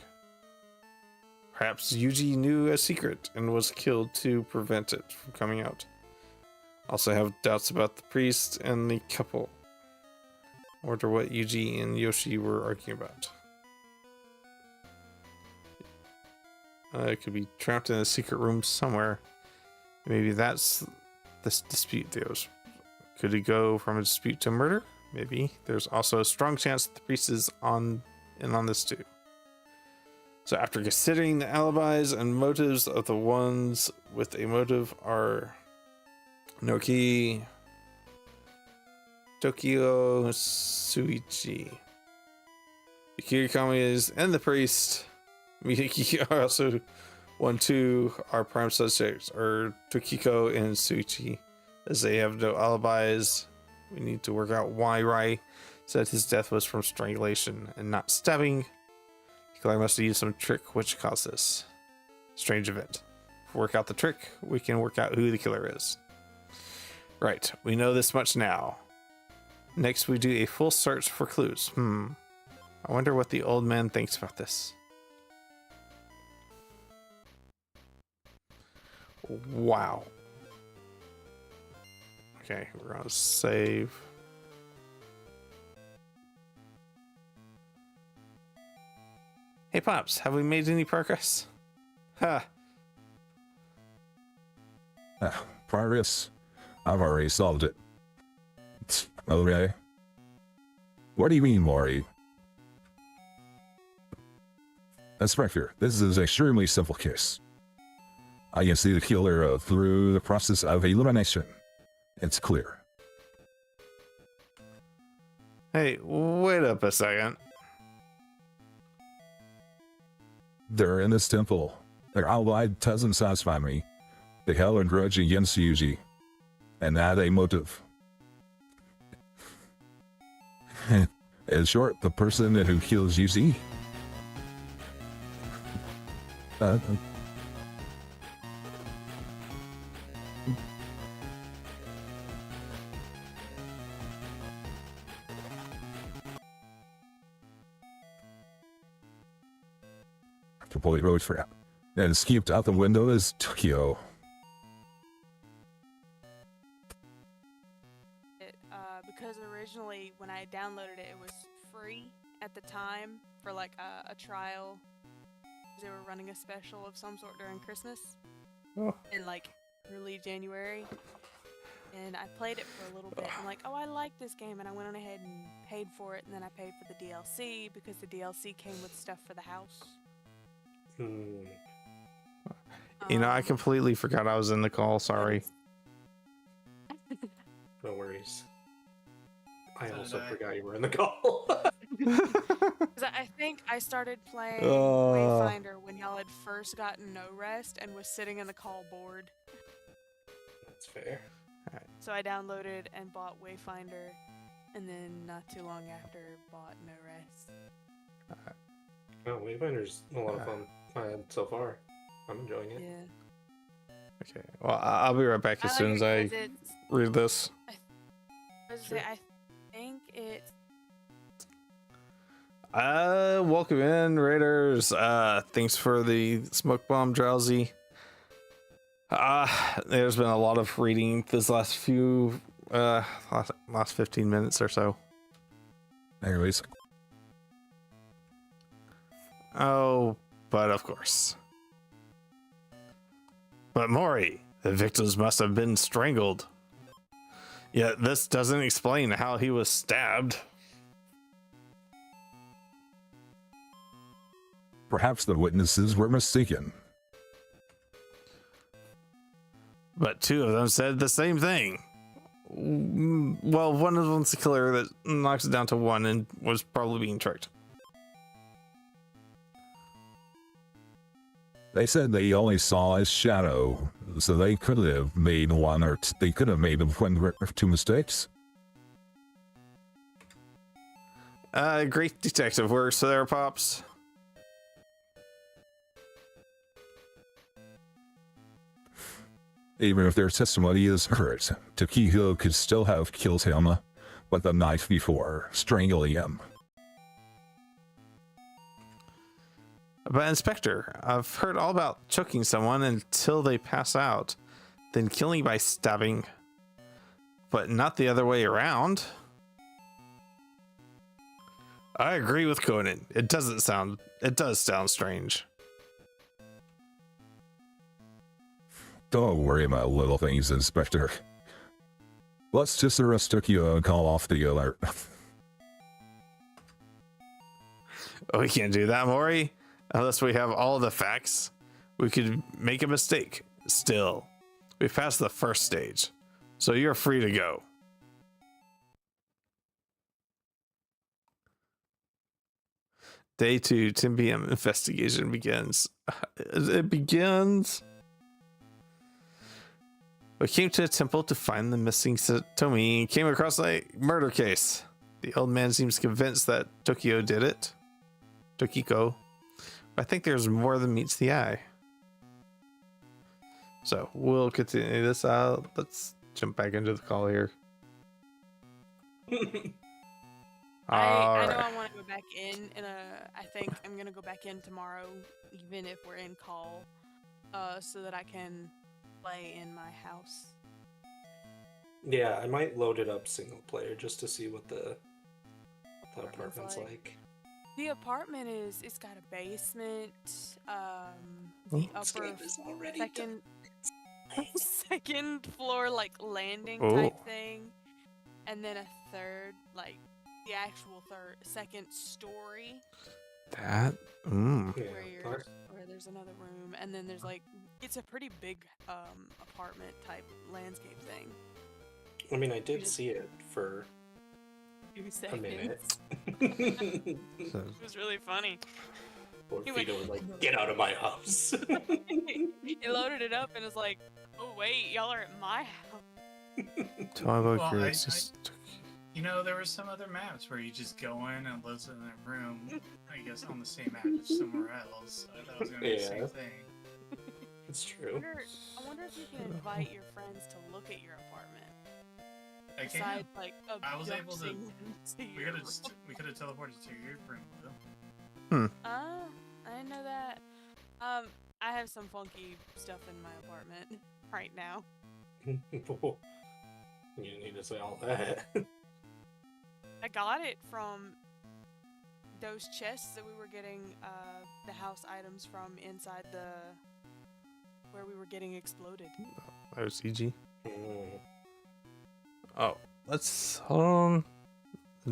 Perhaps Yuji knew a secret and was killed to prevent it from coming out. Also have doubts about the priest and the couple. I wonder what Yuji and Yoshi were arguing about. It could be trapped in a secret room somewhere. Maybe that's this dispute. Could it go from a dispute to murder? Maybe. There's also a strong chance that the priest is in on this too. So after considering the alibis and motives of the ones with a motive are Noki, Tokyo, Suichi, the Kirikamis, and the priest, Miyaki are also 1-2. Our prime subjects are Tokiko and Suichi, as they have no alibis. We need to work out why Rai said his death was from strangulation and not stabbing. Killer must have used some trick which caused this strange event. If we work out the trick, we can work out who the killer is. Right, we know this much now. Next, we do a full search for clues. I wonder what the old man thinks about this. Wow. Okay, we're gonna save. Hey Pops, have we made any progress? Ha! Progress? I've already solved it. Okay. What do you mean, Mori? Inspector, this is an extremely simple case. I can see the killer through the process of elimination. It's clear. Hey, wait up a second. They're in this temple. Their alibi doesn't satisfy me. They held a grudge against Yuji, and had a motive. In short, the person who kills Yuji. Complete road for him. And escaped out the window is Tokyo. Because originally when I downloaded at the time for like a trial. They were running a special of some sort during Christmas Oh. in like early January. And I played it for a little bit. I'm like, oh, I like this game. And I went on ahead and paid for it. And then I paid for the DLC because the DLC came with stuff for the house. You know, I completely forgot I was in the call. Sorry. No worries. I also forgot you were in the call. Because I think I started playing Wayfinder when y'all had first gotten No Rest and was sitting in the call board. That's fair. So I downloaded and bought Wayfinder, and then not too long after bought No Rest. Oh, Wayfinder's a lot of fun so far. I'm enjoying it. Yeah. Okay. Well, I'll be right back as soon as I read this. I think it's. Welcome in, Raiders. Thanks for the smoke bomb, Drowsy. There's been a lot of reading this last 15 minutes or so. Anyways, Oh, but of course. But Maury, the victims must have been strangled. Yet this doesn't explain how he was stabbed. perhaps the witnesses were mistaken. But two of them said the same thing. Well, one of them's the killer that knocks it down to one and was probably being tricked. They said they only saw his shadow, so they could have made they could have made one or two mistakes. Great detective work, so there, Pops. Even if their testimony is hurt, Takiho could still have killed him, but the night before, strangling him. But Inspector, I've heard all about choking someone until they pass out, then killing by stabbing, but not the other way around. I agree with Conan. It does sound strange. Don't worry about little things, Inspector. Let's just arrest Tokyo and call off the alert. We can't do that, Maury. Unless we have all the facts, we could make a mistake. Still, we passed the first stage, so you're free to go. Day 2, 10 p.m. investigation begins. It begins. We came to a temple to find the missing Satomi and came across a murder case. The old man seems convinced that Tokyo did it. Tokiko. I think there's more than meets the eye. So we'll continue this out. Let's jump back into the call here. I know I want to go back in, and I think I'm gonna go back in tomorrow, even if we're in call, so that I can play in my house. Yeah, I might load it up single player just to see what the apartment's like. The apartment it's got a basement, the upper second floor like landing type thing, and then a third like the actual second story. That Where there's another room, and then there's like it's a pretty big apartment type landscape thing. I mean, I did see it for a minute. It was really funny. Poor Fido was like, "Get out of my house." He loaded it up and was like, "Oh wait, y'all are at my house." You know, there were some other maps where you just go in and live in a room, I guess on the same map as somewhere else. I thought it was going to be the same thing. It's true. I wonder if you can invite your friends to look at your apartment. I can. Besides, like, I was able to. We could have teleported to your room, though. I didn't know that. I have some funky stuff in my apartment right now. You didn't need to say all that. I got it from those chests that we were getting the house items from inside where we were getting exploded. Oh, CG. Mm. Oh, let's hold on.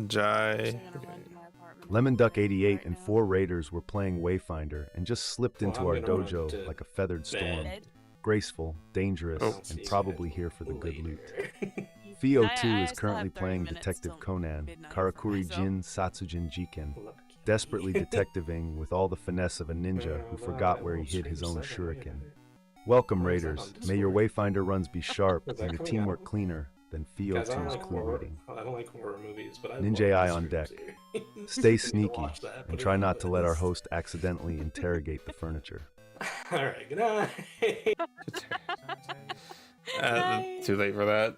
Jai. Actually gonna run to my apartment Lemon and Duck do it 88 right and now. 4 raiders were playing Wayfinder and just slipped Well, into I'm our gonna run dojo to like a feathered storm. bed. Graceful, dangerous, Oh. and probably here for the good loot. Later. Theo I 2 is still currently have 30 playing minutes Detective till Conan, midnight for Karakuri myself. Jin Satsujin Jiken, Lucky. desperately detectiving with all the finesse of a ninja who forgot where he hid his own shuriken. Welcome, Where is that Raiders. on May your Discord? Wayfinder runs be sharp Is that and your coming teamwork out? cleaner than Theo Guys, I don't 2's like clue horror. reading. I don't like horror movies, but I Ninja love Eye the on Scream deck. series. Stay I need to sneaky watch that, put and it try on not the to let our list. host accidentally interrogate the furniture. All right, good night. Night. Too late for that.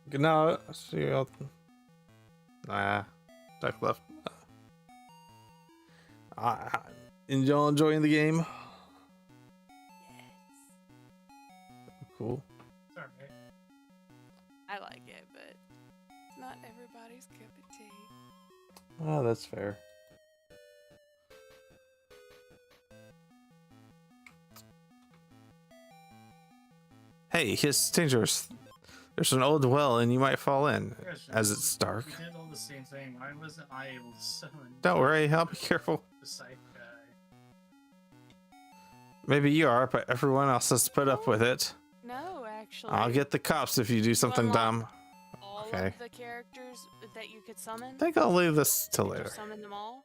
Good night. See you all. Nah, Duck left. Enjoying the game. Yes. Cool. It's alright. I like it, but it's not everybody's cup of tea. Oh, that's fair. Hey, it's dangerous. There's an old well and you might fall in as it's dark. We did all the same thing. Why wasn't I able to summon Don't worry, I'll be careful. the scythe guy? Maybe you are, but everyone else has to put up with it. No, actually. I'll get the cops if you do something unlock dumb. all okay. of the characters that you could summon. I think I'll leave this till Did you later. summon them all?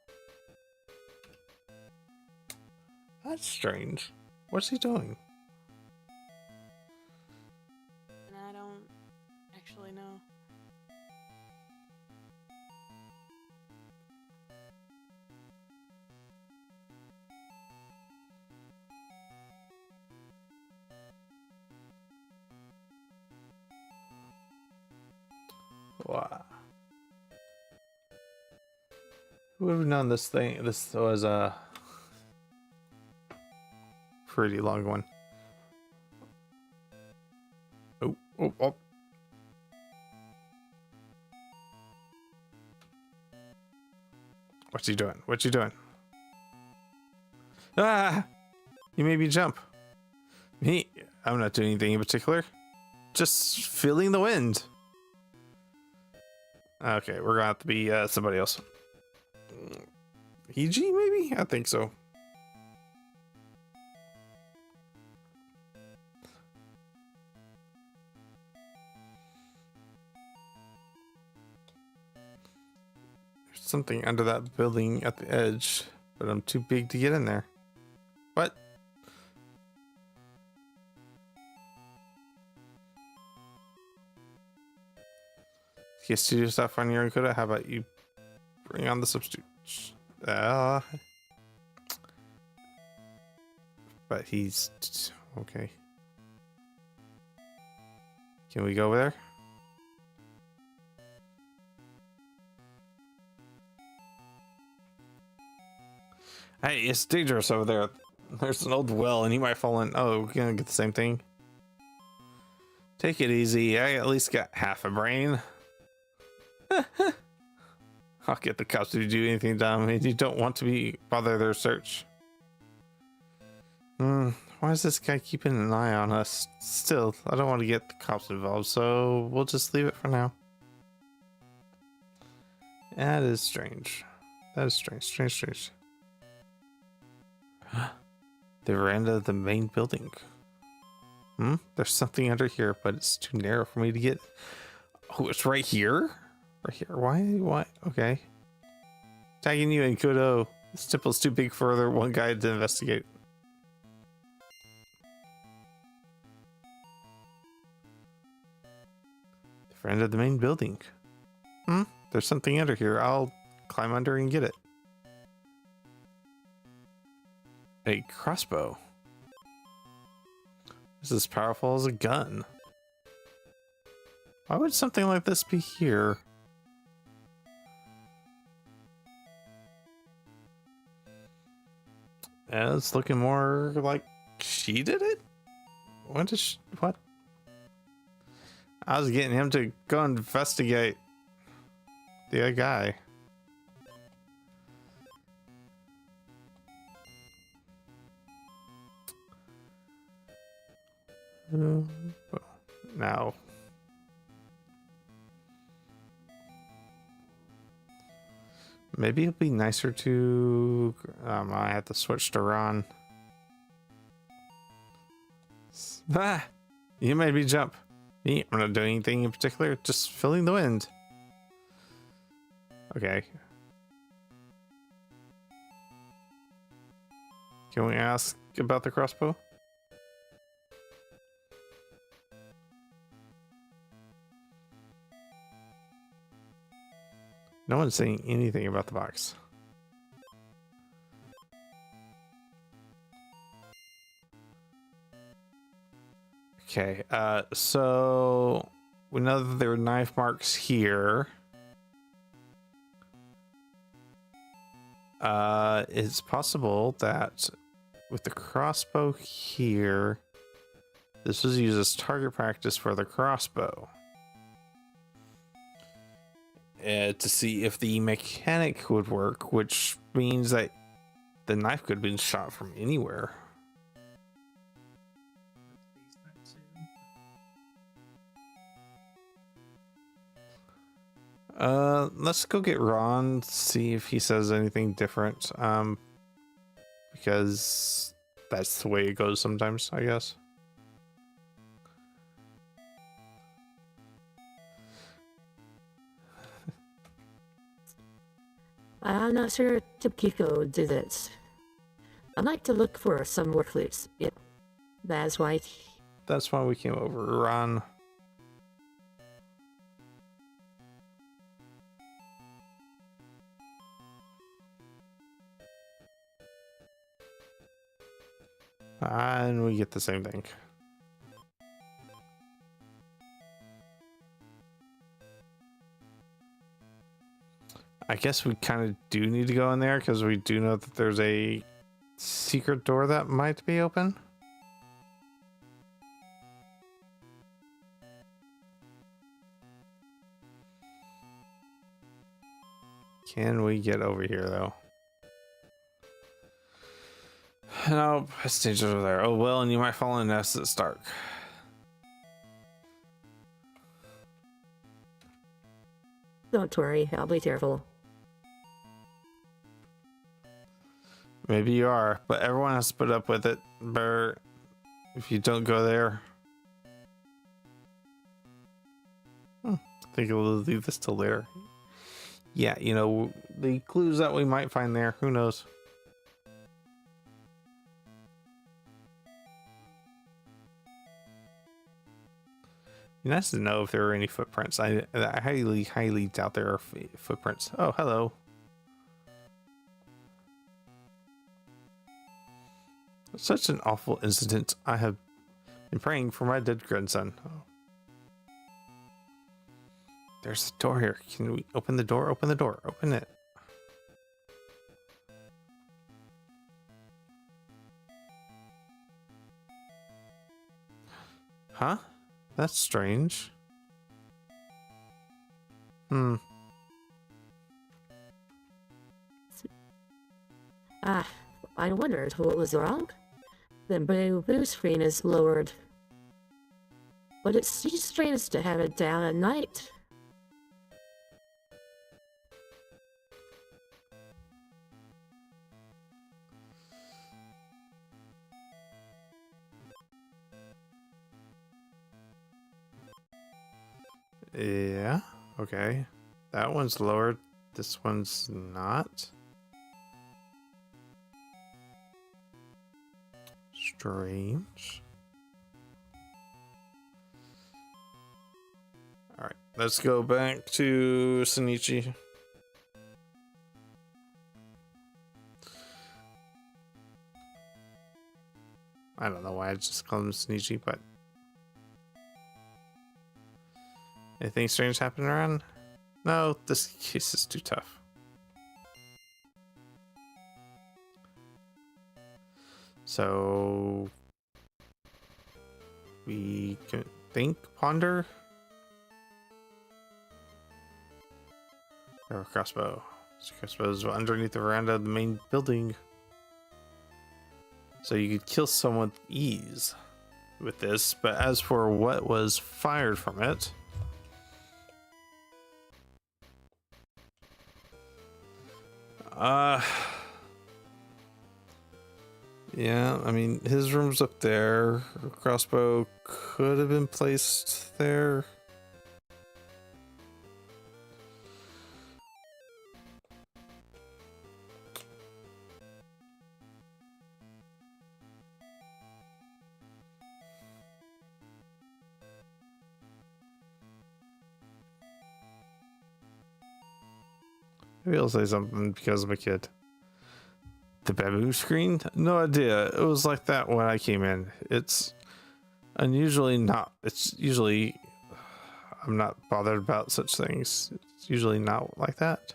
That's strange. What's he doing? And I don't actually know. Wow. Who would have known this thing? This was a pretty long one. Oh, oh, oh. What's he doing? What's he doing? Ah! You made me jump. Me? I'm not doing anything in particular. Just feeling the wind. Okay, we're gonna have to be somebody else. EG, maybe? I think so. There's something under that building at the edge, but I'm too big to get in there. What? Yes, you do stuff on your own, Coda. How about you bring on the substitutes? But he's okay. Can we go over there? Hey, it's dangerous over there. There's an old well and he might fall in. Oh, we're gonna get the same thing. Take it easy. I at least got half a brain. I'll get the cops to do anything dumb. You don't want to bother their search. Why is this guy keeping an eye on us? Still, I don't want to get the cops involved, so we'll just leave it for now. That is strange. That is strange. Strange. The veranda of the main building. There's something under here, but it's too narrow for me to get. Oh, it's right here? Right here. Why? Okay. Tagging you in, Kudo. This temple's too big for one guy to investigate. The friend of the main building. There's something under here. I'll climb under and get it. A crossbow. This is as powerful as a gun. Why would something like this be here? Yeah, it's looking more like she did it? What? I was getting him to go investigate the other guy. Now. Maybe it'll be nicer to... I have to switch to Ron. Ah! You made me jump. Me? I'm not doing anything in particular, just feeling the wind. Okay. Can we ask about the crossbow? No one's saying anything about the box. Okay, so we know that there were knife marks here. It's possible that with the crossbow here, this was used as target practice for the crossbow. To see if the mechanic would work, which means that the knife could have been shot from anywhere. Let's go get Ron, see if he says anything different. Because that's the way it goes sometimes, I guess. I'm not sure Kiko would do this. I'd like to look for some more clues. Yep, that's why. That's why we came over, Ron. And we get the same thing. I guess we kind of do need to go in there because we do know that there's a secret door that might be open. Can we get over here though? Nope, it's dangerous over there. Oh well, and you might fall in a nest that's dark. Don't worry, I'll be careful. Maybe you are, but everyone has to put up with it. But if you don't go there, I think we'll leave this till later. Yeah, you know, the clues that we might find there, who knows? Be nice to know if there are any footprints. I highly doubt there are footprints. Oh, hello. Such an awful incident. I have been praying for my dead grandson. Oh. There's a door here. Can we open the door? Open the door. Open it. Huh? That's strange. I wondered what was wrong. The blue screen is lowered. But it's strange to have it down at night. Yeah, okay. That one's lowered. This one's not. Strange. Alright, let's go back to Shinichi. I don't know why I just called him Shinichi, but anything strange happening around? No, this case is too tough. So we can think, ponder. Or crossbow. So crossbow is underneath the veranda of the main building. So you could kill someone with ease. with this, but as for what was fired from it, yeah, I mean, his room's up there. A crossbow could have been placed there. Maybe I'll say something because I'm a kid. The bamboo screen? No idea. It was like that when I came in. It's unusually not. It's usually. I'm not bothered about such things. It's usually not like that.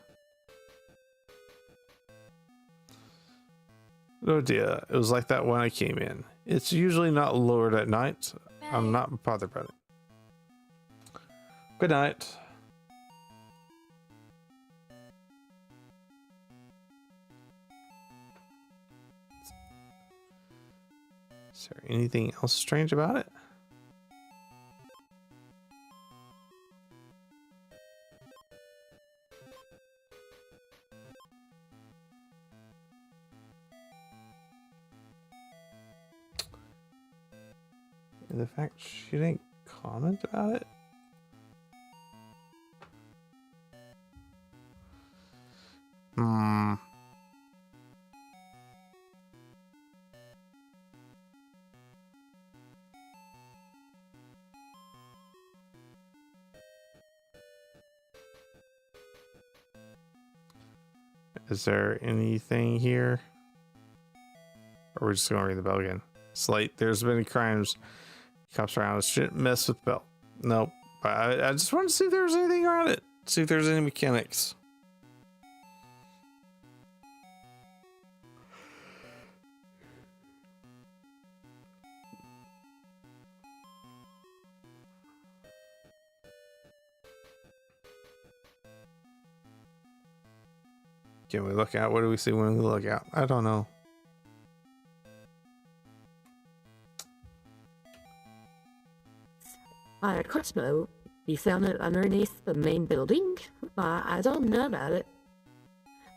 No idea. It was like that when I came in. It's usually not lowered at night. I'm not bothered about it. Good night. Is there anything else strange about it? And the fact she didn't comment about it? Is there anything here? Or we're just gonna ring the bell again? Slate, there's been crimes. Cops around. Shouldn't mess with the bell. Nope. I just wanted to see if there was anything around it. See if there's any mechanics. Can we look out? What do we see when we look out? I don't know. My crossbow, you found it underneath the main building? I don't know about it.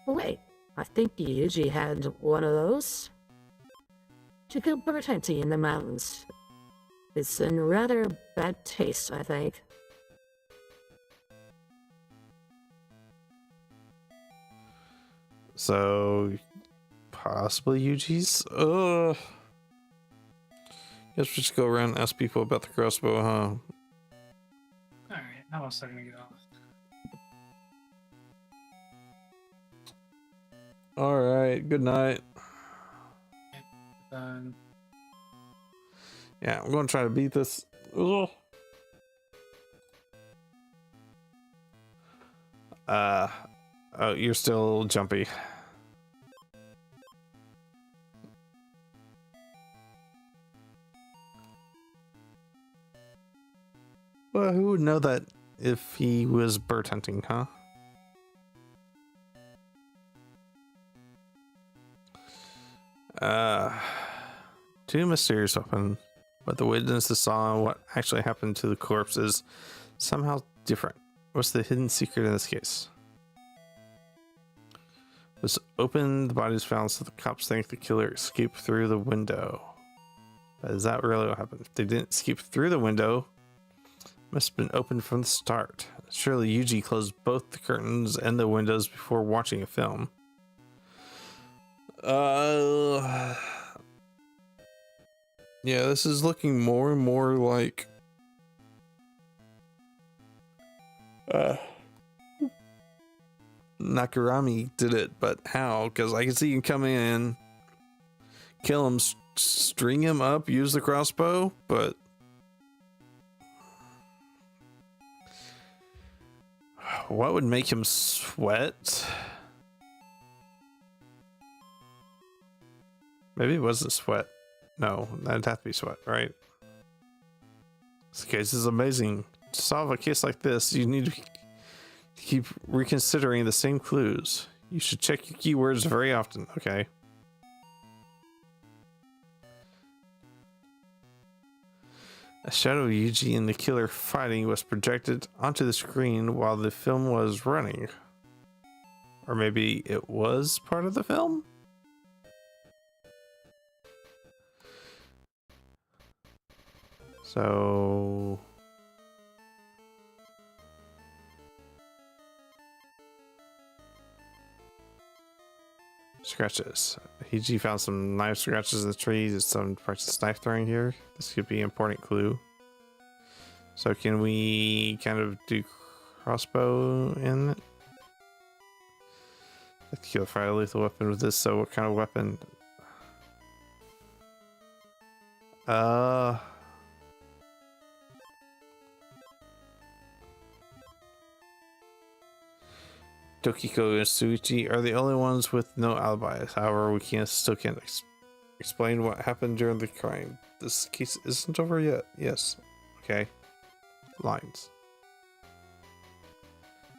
Wait, I think you usually had one of those. To go bird hunting in the mountains. It's in rather bad taste, I think. So, possibly Yuji's? Guess we just go around and ask people about the crossbow, huh? Alright, how else am I gonna get off? Alright, good night. Done. Yeah, I'm gonna try to beat this. Ugh. Oh, you're still jumpy. Well, who would know that if he was bird hunting, huh? Two mysterious weapons. What the witnesses saw and what actually happened to the corpse is somehow different. What's the hidden secret in this case? Was open, the body is found, so the cops think the killer escaped through the window. But is that really what happened? If they didn't escape through the window, must have been open from the start. Surely Yuji closed both the curtains and the windows before watching a film. Yeah, this is looking more and more like Nakarami did it, but how? Because I can see him come in, kill him, string him up, use the crossbow, but what would make him sweat? Maybe it wasn't sweat. No, that'd have to be sweat, right? This case is amazing. To solve a case like this, you need to keep reconsidering the same clues. You should check your keywords very often, okay? A shadow of Yuji and the killer fighting was projected onto the screen while the film was running. Or maybe it was part of the film? So... Scratches. Hiji found some knife scratches in the trees and some practice knife throwing here. This could be an important clue. So can we kind of do crossbow in it? I think you'll fire a lethal weapon with this, so what kind of weapon? Tokiko and Suichi are the only ones with no alibis. However, we still can't explain what happened during the crime. This case isn't over yet. Yes. Okay. Lines.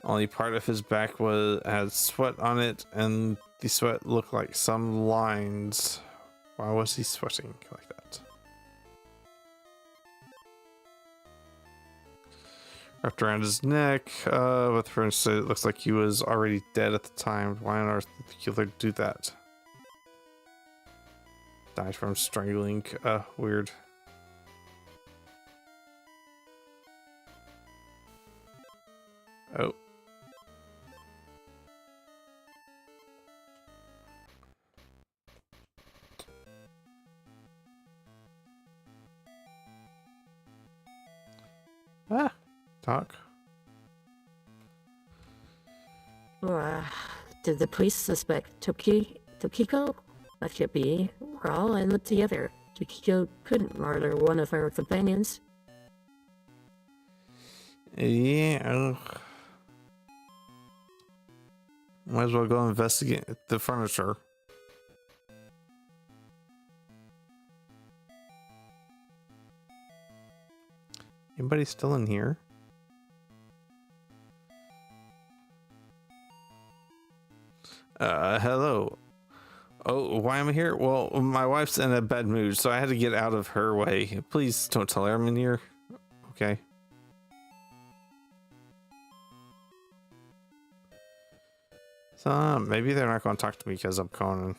Only part of his back had sweat on it, and the sweat looked like some lines. Why was he sweating like that? Wrapped around his neck, but for instance, it looks like he was already dead at the time. Why on earth did the killer do that? Died from strangling. Weird. Oh. Ah. Talk. Did the police suspect Tokiko? That could be. We're all in it together. Tokiko couldn't murder one of our companions. Yeah. Might as well go investigate the furniture. Anybody still in here? Hello. Oh, why am I here? Well, my wife's in a bad mood, so I had to get out of her way. Please don't tell her I'm in here. Okay. So, maybe they're not going to talk to me because I'm Conan.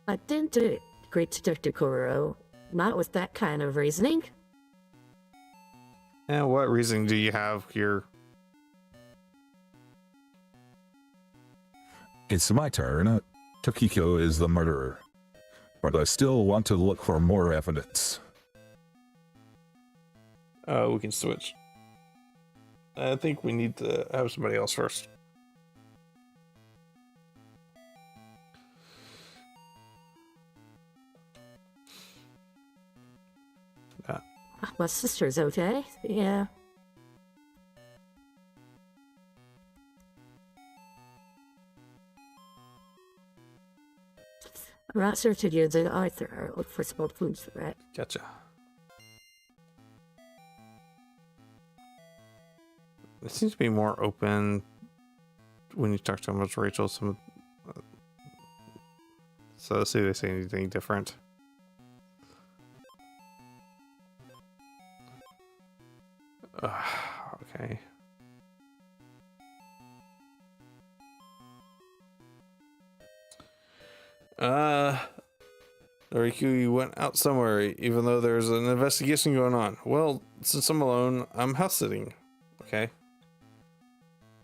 I didn't do it, great Detective Kuro. Not with that kind of reasoning. And what reason do you have here? It's my turn. Tokiko is the murderer. But I still want to look for more evidence. We can switch. I think we need to have somebody else first. My sister's okay. Yeah. I'm not sure to use it either. Look for small foods, right? Gotcha. It seems to be more open when you talk to him as Rachel. So let's see if they say anything different. Okay. Riku went out somewhere, even though there's an investigation going on. Well, since I'm alone, I'm house sitting. Okay.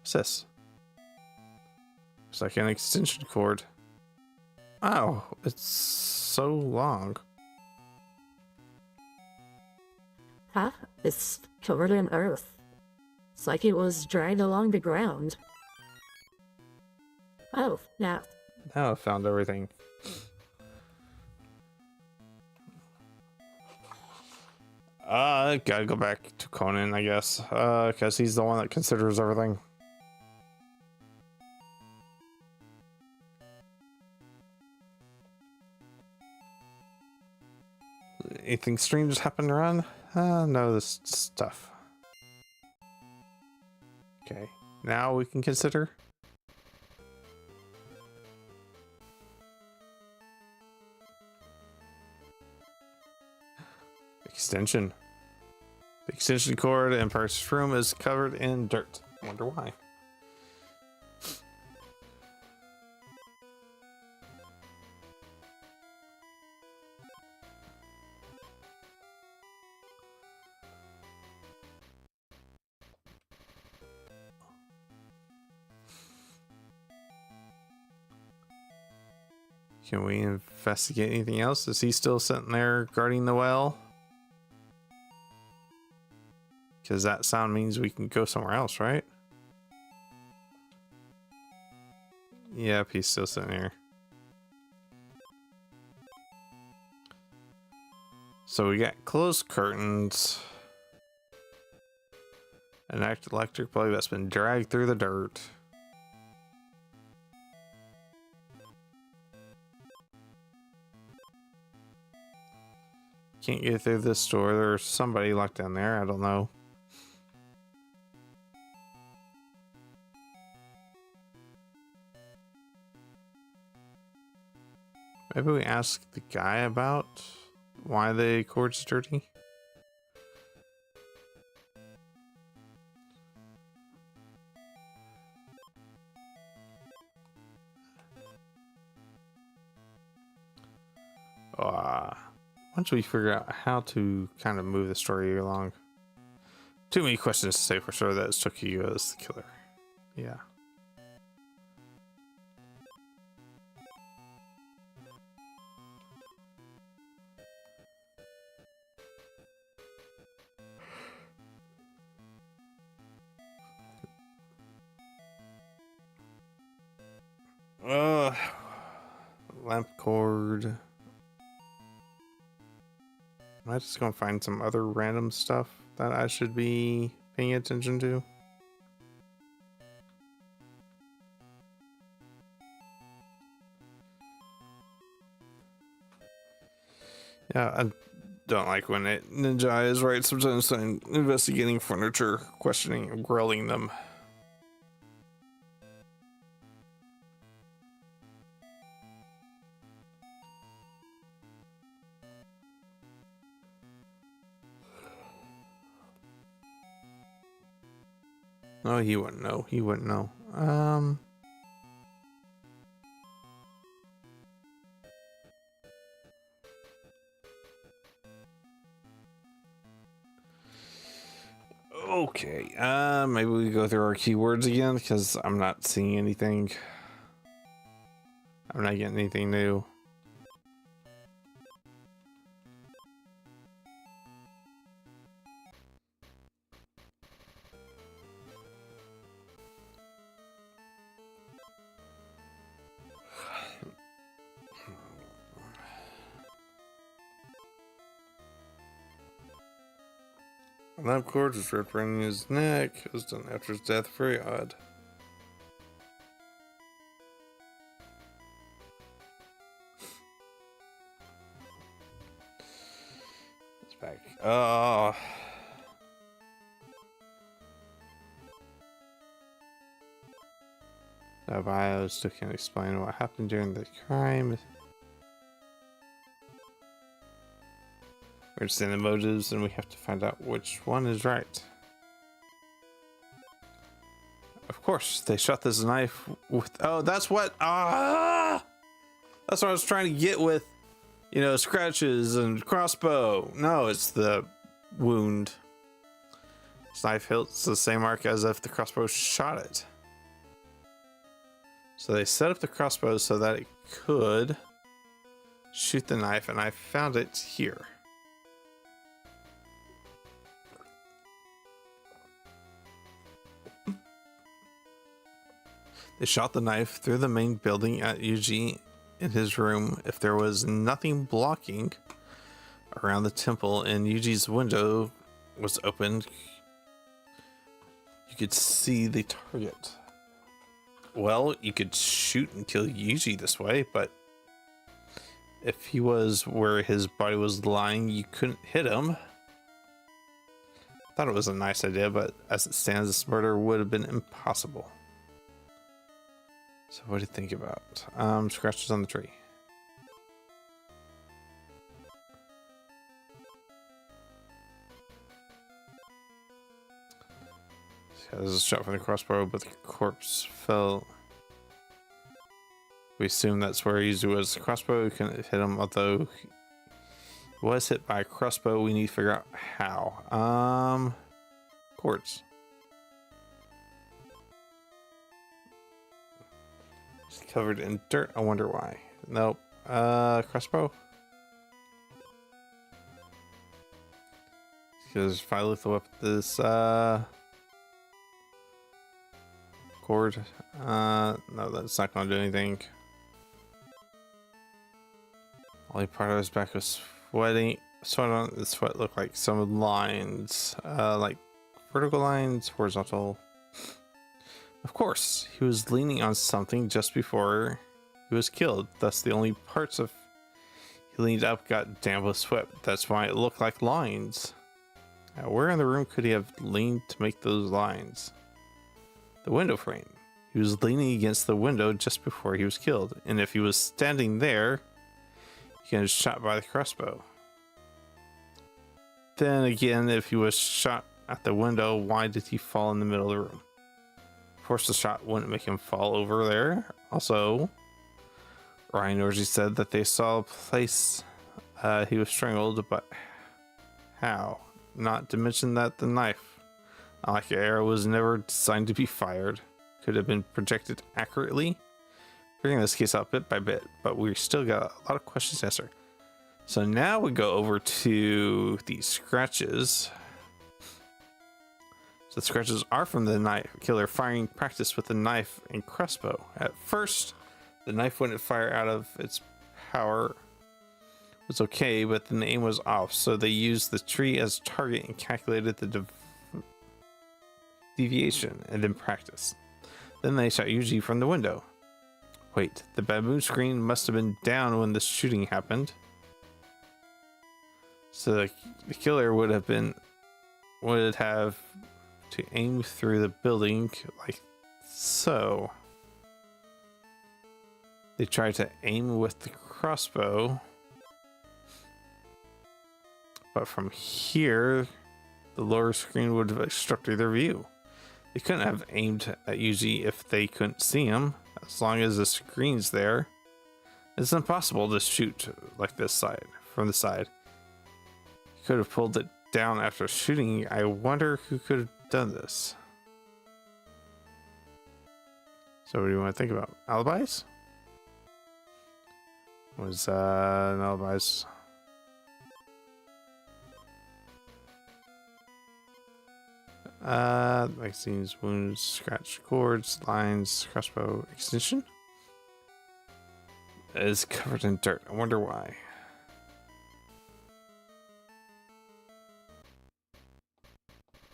What's this? It's like an extension cord. Oh, it's so long. Huh? It's covered in earth. It's like it was dragged along the ground. Oh, yeah. Now I found everything. Gotta go back to Conan, I guess. Because he's the one that considers everything. Anything strange happened around? No, this stuff. Okay, now we can consider. extension. The extension cord in Parker's room is covered in dirt. I wonder why. Can we investigate anything else? Is he still sitting there guarding the well? Because that sound means we can go somewhere else, right? Yep, he's still sitting here. So we got closed curtains. An active electric plug that's been dragged through the dirt. Can't get through this door. There's somebody locked down there. I don't know. Maybe we ask the guy about why the cord's dirty. Once we figure out how to kind of move the story along. Too many questions to say for sure that it's Tokyo is the killer. Yeah. Lamp cord. Am I just gonna find some other random stuff that I should be paying attention to? Yeah, I don't like when Ninja is right. Sometimes I'm investigating furniture, questioning and grilling them. No, he wouldn't know. He wouldn't know. Okay. Maybe we go through our keywords again because I'm not seeing anything. I'm not getting anything new. A lamp cord was wrapped around his neck. It was done after his death. Very odd. It's back. Oh. The bio still can't explain what happened during the crime. We understand the motives, and we have to find out which one is right. Of course, they shot this knife with. Oh, that's what. That's what I was trying to get with. You know, scratches and crossbow. No, it's the wound. This knife hilt's the same mark as if the crossbow shot it. So they set up the crossbow so that it could shoot the knife, and I found it here. They shot the knife through the main building at Yuji in his room. If there was nothing blocking around the temple and Yuji's window was opened, you could see the target. Well, you could shoot and kill Yuji this way, but if he was where his body was lying, you couldn't hit him. I thought it was a nice idea, but as it stands, this murder would have been impossible. So what do you think about scratches on the tree? as a shot from the crossbow, but the corpse fell. We assume that's where he was. The crossbow couldn't hit him, although he was hit by a crossbow. We need to figure out how. Cords. It's covered in dirt. I wonder why. Nope. Crossbow. Because if I lift up this cord, no, that's not gonna do anything. Only part of his back was sweating. Sweat on the sweat looked like some lines, like vertical lines, horizontal. Of course, he was leaning on something just before he was killed. Thus, the only parts of he leaned up got damp with sweat. That's why it looked like lines. Now, where in the room could he have leaned to make those lines? The window frame. He was leaning against the window just before he was killed, and if he was standing there, he was shot by the crossbow. Then again, if he was shot at the window, why did he fall in the middle of the room? Of course, the shot wouldn't make him fall over there. Also, Ryan Orgy said that they saw a place he was strangled, but how? Not to mention that the knife, like an arrow, was never designed to be fired. Could have been projected accurately. Figuring this case out bit by bit, but we still got a lot of questions to answer. So now we go over to the scratches. So the scratches are from the knife killer firing practice with the knife and crossbow. At first, the knife wouldn't fire out of its power. It was okay, but then the aim was off, so they used the tree as target and calculated the deviation and then practice. Then they shot Yuji from the window. Wait, the bamboo screen must have been down when the shooting happened. So the killer would have to aim through the building like so. They tried to aim with the crossbow, but from here, the lower screen would have obstructed their view. They couldn't have aimed at Yuji if they couldn't see him. As long as the screen's there, it's impossible to shoot like this side, from the side. He could have pulled it down after shooting. I wonder who could have done this. So what do you want to think about? Alibis? Was an alibis? Magazines, wounds, scratch, cords, lines, crossbow, extension. It is covered in dirt. I wonder why.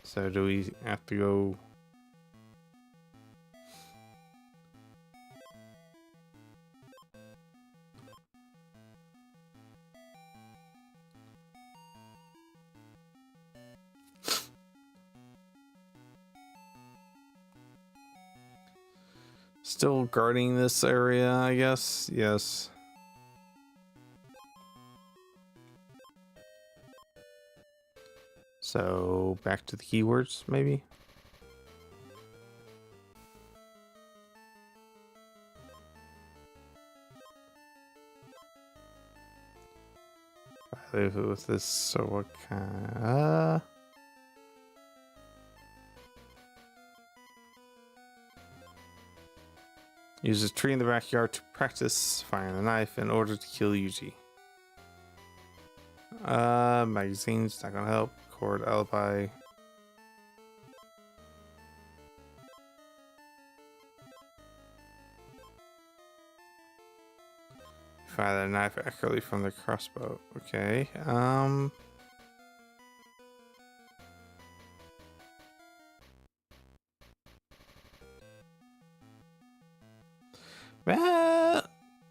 So do we have to go? Still guarding this area, I guess. Yes. So back to the keywords, maybe. I live with this. So what kind? Use a tree in the backyard to practice firing the knife in order to kill Yuji. Magazines, not gonna help. Cord, alibi. Fire the knife accurately from the crossbow. Okay.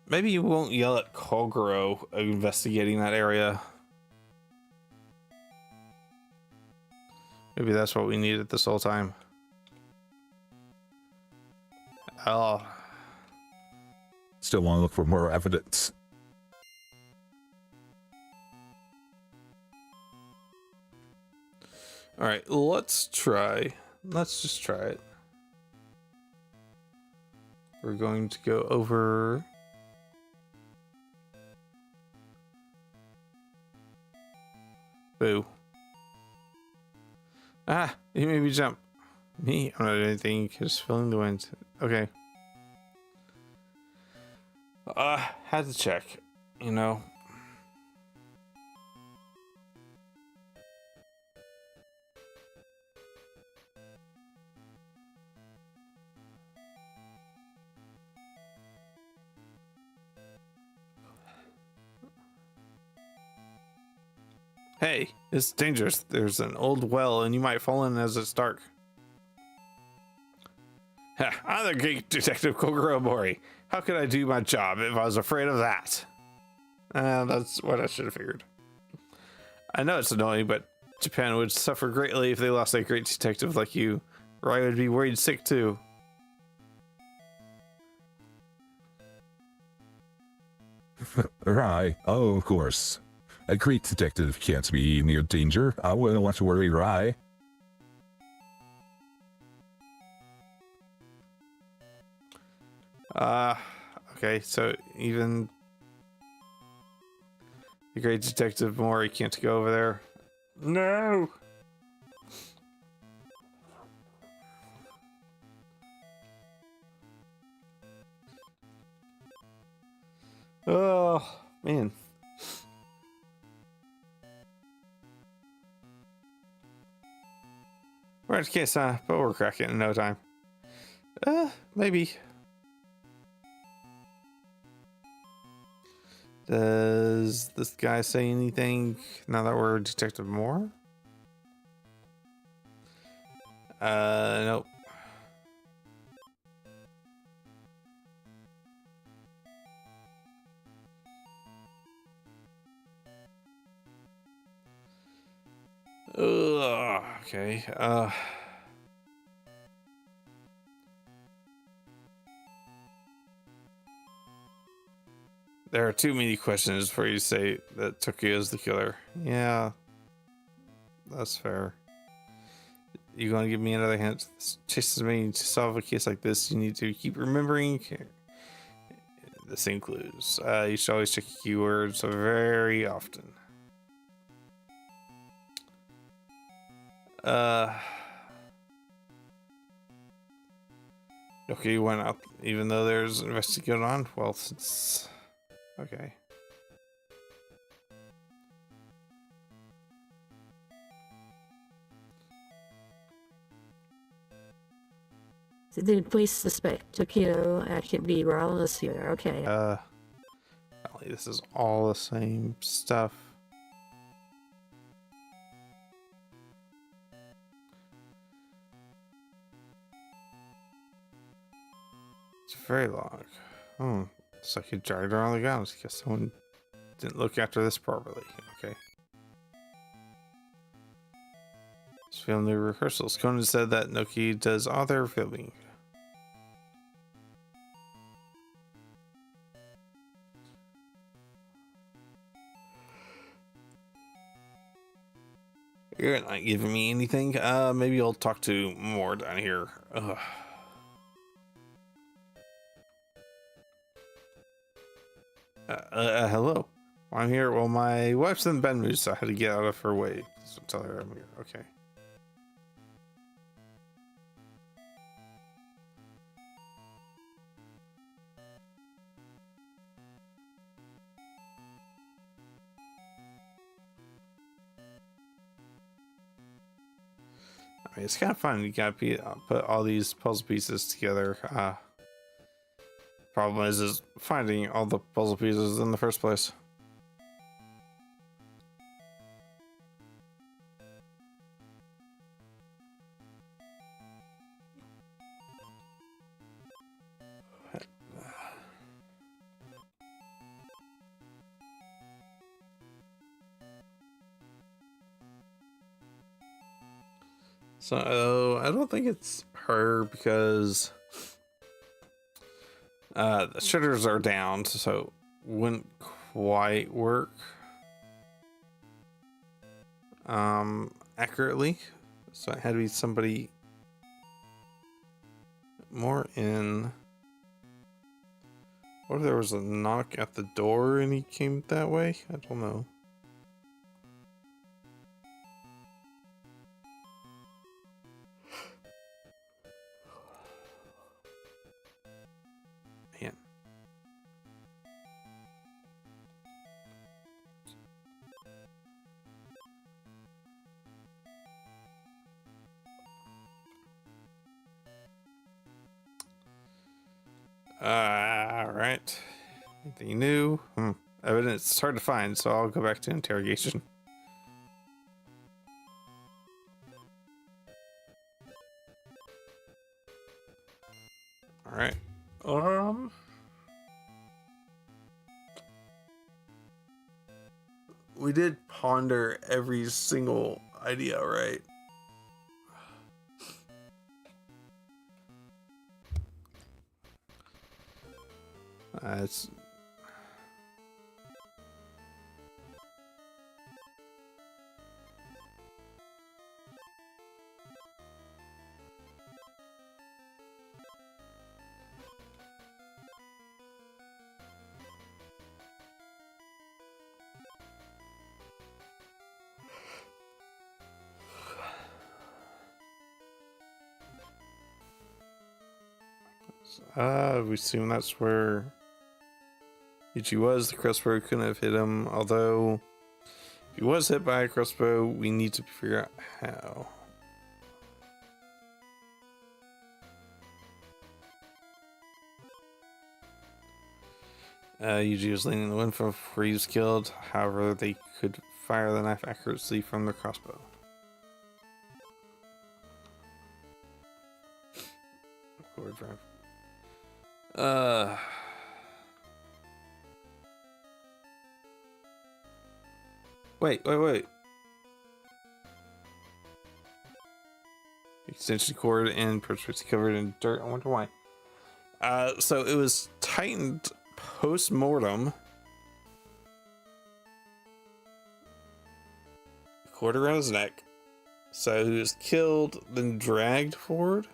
Maybe you won't yell at Kogoro investigating that area. Maybe that's what we needed this whole time. Oh. Still want to look for more evidence. All right, let's try let's just try it. We're going to go over. Boo. Ah, you made me jump. Me? I'm not doing anything, just feeling the wind. Okay. Had to check, you know. Hey, it's dangerous. There's an old well and you might fall in as it's dark. Ha, I'm the great detective Kogurobori. How could I do my job if I was afraid of that? That's what I should have figured. I know it's annoying, but Japan would suffer greatly if they lost a great detective like you. Or I would be worried sick too. Right. Oh, of course. A great detective can't be near danger. I wouldn't want to worry, right? Okay, so even the great detective Mori can't go over there. No! Oh, man. We're at case, but we're cracking in no time. Maybe. Does this guy say anything now that we're Detective Moore? Nope. Okay. There are too many questions for you to say that Tokyo is the killer. Yeah, that's fair. You gonna give me another hint? This chases me to solve a case like this. You need to keep remembering the same clues. You should always check keywords very often. Okay, you went up even though there's investigation on. Well, since okay. The police suspect Tokyo could be lawless here. Okay. Apparently this is all the same stuff. It's very long. It's like he dragged around the grounds. Guess someone didn't look after this properly. Okay. Let's film the rehearsals. Conan said that Noki does all their filming. You're not giving me anything. Maybe I'll talk to more down here. Ugh. Hello. I'm here. Well, my wife's in bed mood, so I had to get out of her way. So tell her I'm here. Okay. I mean, it's kind of fun. You gotta put all these puzzle pieces together. Problem is finding all the puzzle pieces in the first place. So I don't think it's her because the shutters are down, so wouldn't quite work accurately. So it had to be somebody more in. What if there was a knock at the door and he came that way? I don't know. Man. Alright. Anything new? Evidence. It's hard to find, so I'll go back to interrogation. Alright. We did ponder every single idea, right? It's we assume that's where Ichi was. The crossbow couldn't have hit him, although if he was hit by a crossbow, we need to figure out how. Yuji was leaning the wind from before he was killed. However, they could fire the knife accurately from their crossbow. Forward drive. Wait. Extension cord and purchase covered in dirt. I wonder why. So it was tightened post-mortem. Cord around his neck. So he was killed, then dragged forward.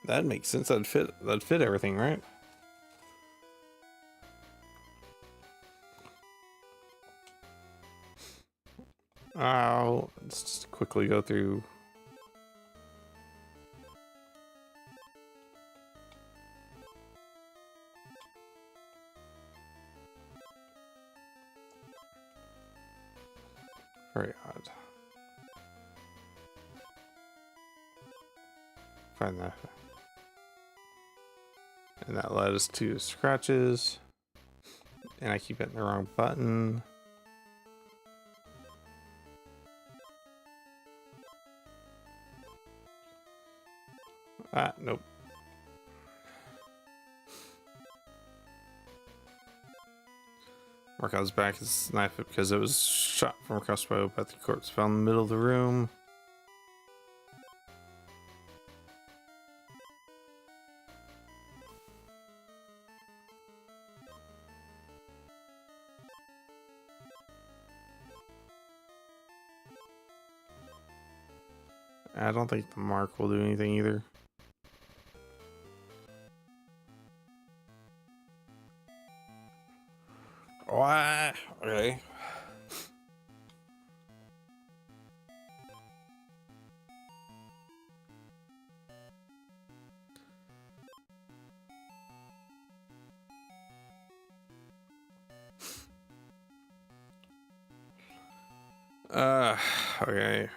That makes sense. That'd fit everything, right? Let's just quickly go through. Very odd. Find that. And that led us to scratches. And I keep hitting the wrong button. Nope. Mark on his back his knife because it was shot from a crossbow, but the corpse fell in the middle of the room. I don't think the mark will do anything either. What? Okay. Okay.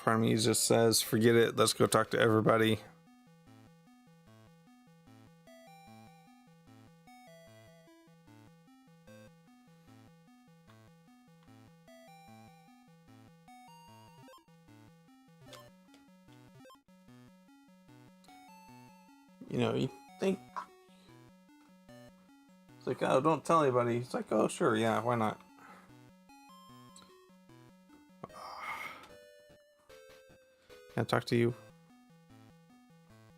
Part of me just says, forget it. Let's go talk to everybody. You know, you think it's like, oh, don't tell anybody. It's like, oh, sure, yeah, why not? Can I talk to you?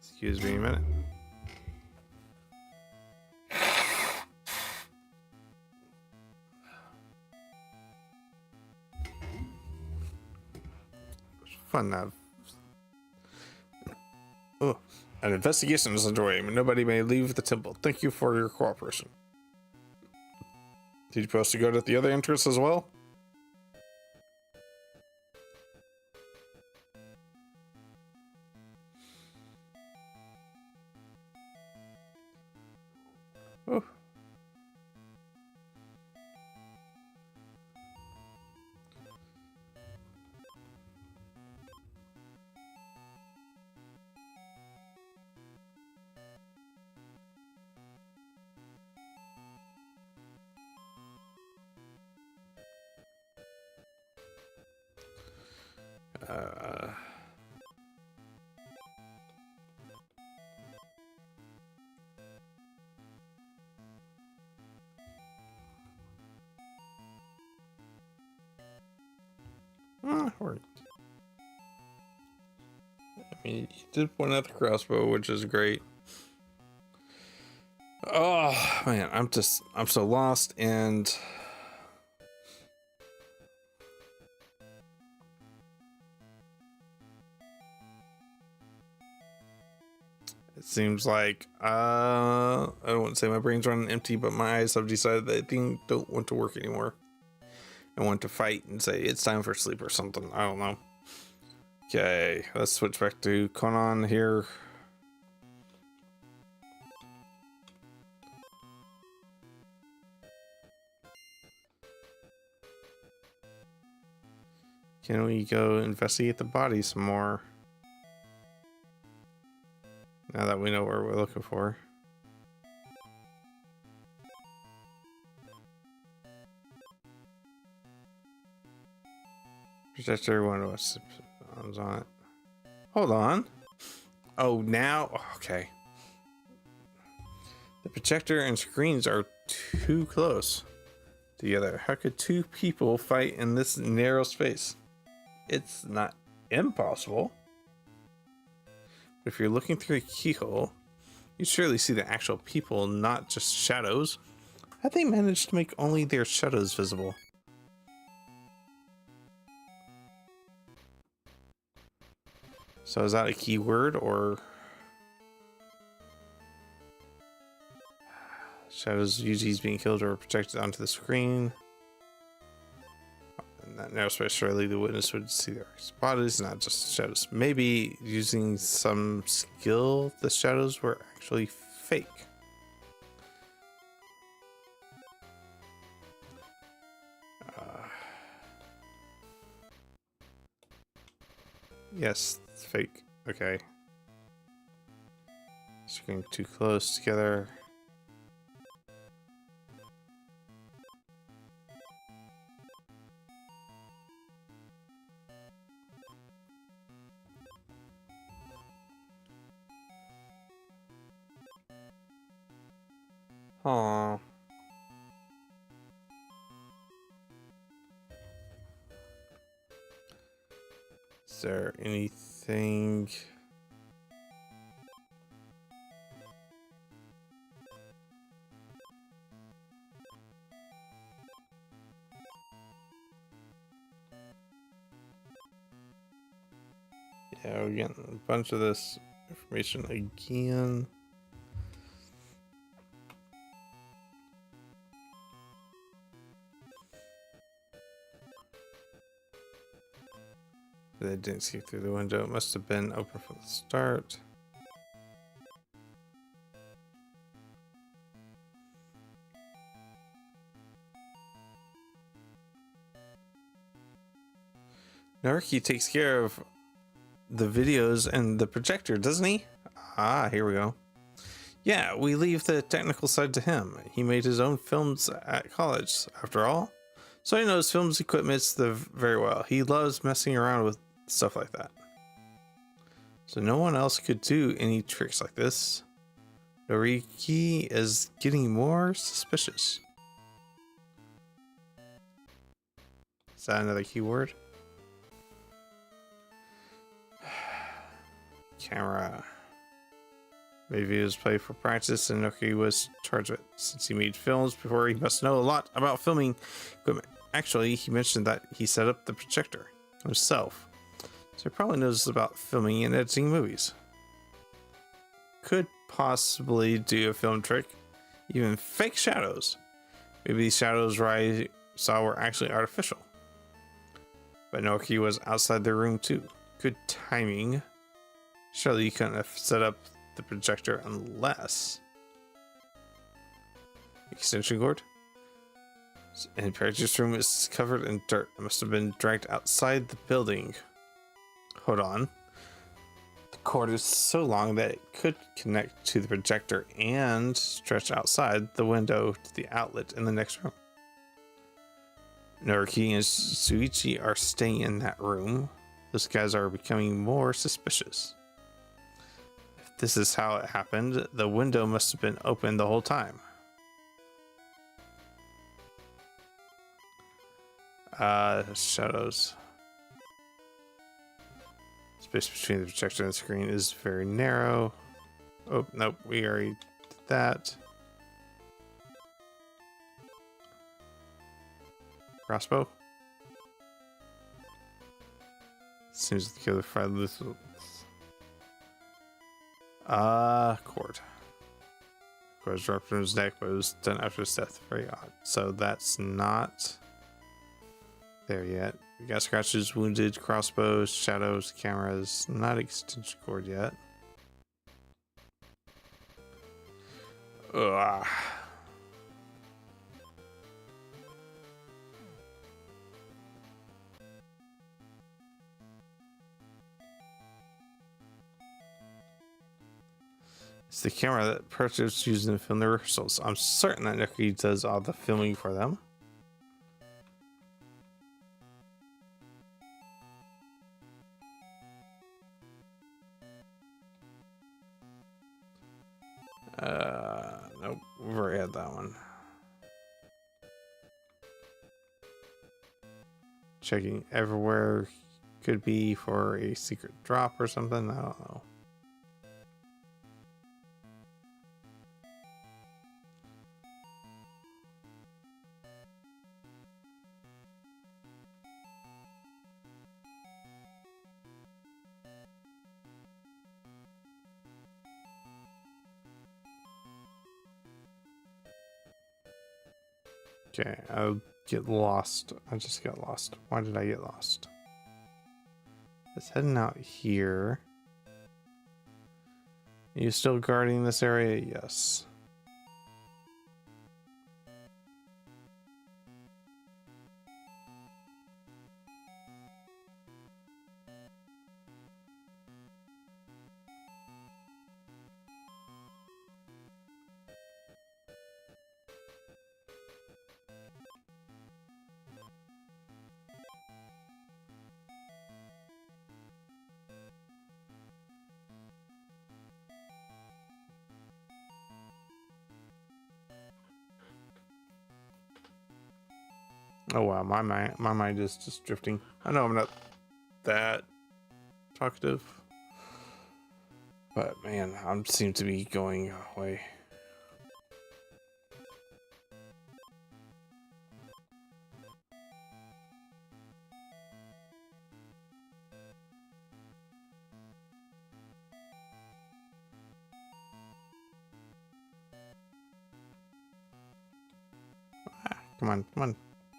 Excuse me a minute. fun now. Oh, an investigation is underway. Nobody may leave the temple. Thank you for your cooperation. Did you supposed to go to the other entrance as well? Oh. Worked. I mean, you did point out the crossbow, which is great. Oh man, I'm so lost, and it seems like I don't want to say my brain's running empty, but my eyes have decided that they don't want to work anymore. I want to fight and say it's time for sleep or something. I don't know. Okay, let's switch back to Conan here. Can we go investigate the body some more? Now that we know where we're looking for. Projector, one of us on it. Hold on. Oh, now, okay. The projector and screens are too close together. How could two people fight in this narrow space? It's not impossible. But if you're looking through a keyhole, you surely see the actual people, not just shadows. How'd they manage to make only their shadows visible? So is that a keyword, or shadows usually being killed or projected onto the screen? In that narrow space, surely the witness would see their bodies, not just shadows. Maybe using some skill, the shadows were actually fake. Yes, it's fake. Okay. Screen too close together. Aw. Is there anything? Yeah, we're getting a bunch of this information again. They didn't see through the window. It must have been open from the start. Naruki takes care of the videos and the projector, doesn't he? Ah, here we go. Yeah, we leave the technical side to him. He made his own films at college, after all. So he knows films equipment very well. He loves messing around with stuff like that. So no one else could do any tricks like this. Noriki is getting more suspicious. Is that another keyword? Camera. Maybe it was played for practice and Noriki was charged with it. Since he made films before, he must know a lot about filming equipment. Actually, he mentioned that he set up the projector himself. So he probably knows about filming and editing movies. Could possibly do a film trick, even fake shadows. Maybe these shadows I saw were actually artificial. But Norky was outside the room too. Good timing. Surely you couldn't have set up the projector unless... Extension cord? And Paradis' room is covered in dirt. It must have been dragged outside the building. Hold on. The cord is so long that it could connect to the projector and stretch outside the window to the outlet in the next room. Naruki and Suichi are staying in that room. Those guys are becoming more suspicious. If this is how it happened, the window must have been open the whole time. Shadows. Space between the projector and the screen is very narrow. Oh, nope, we already did that. Crossbow. Seems to kill the friend. Cord. Cord was dropped from his neck, but it was done after his death. Very odd. So that's not there yet. We got scratches, wounded, crossbows, shadows, cameras. Not extension cord yet. Ugh. It's the camera that Percher's using to film the rehearsals. I'm certain that Nikki does all the filming for them. Nope, we've already had that one. Checking everywhere, could be for a secret drop or something, I don't know. Okay, I'll get lost. I just got lost. Why did I get lost? It's heading out here. Are you still guarding this area? Yes. Oh wow, my mind is just drifting. I know I'm not that talkative, but man, I seem to be going away. Come on, come on.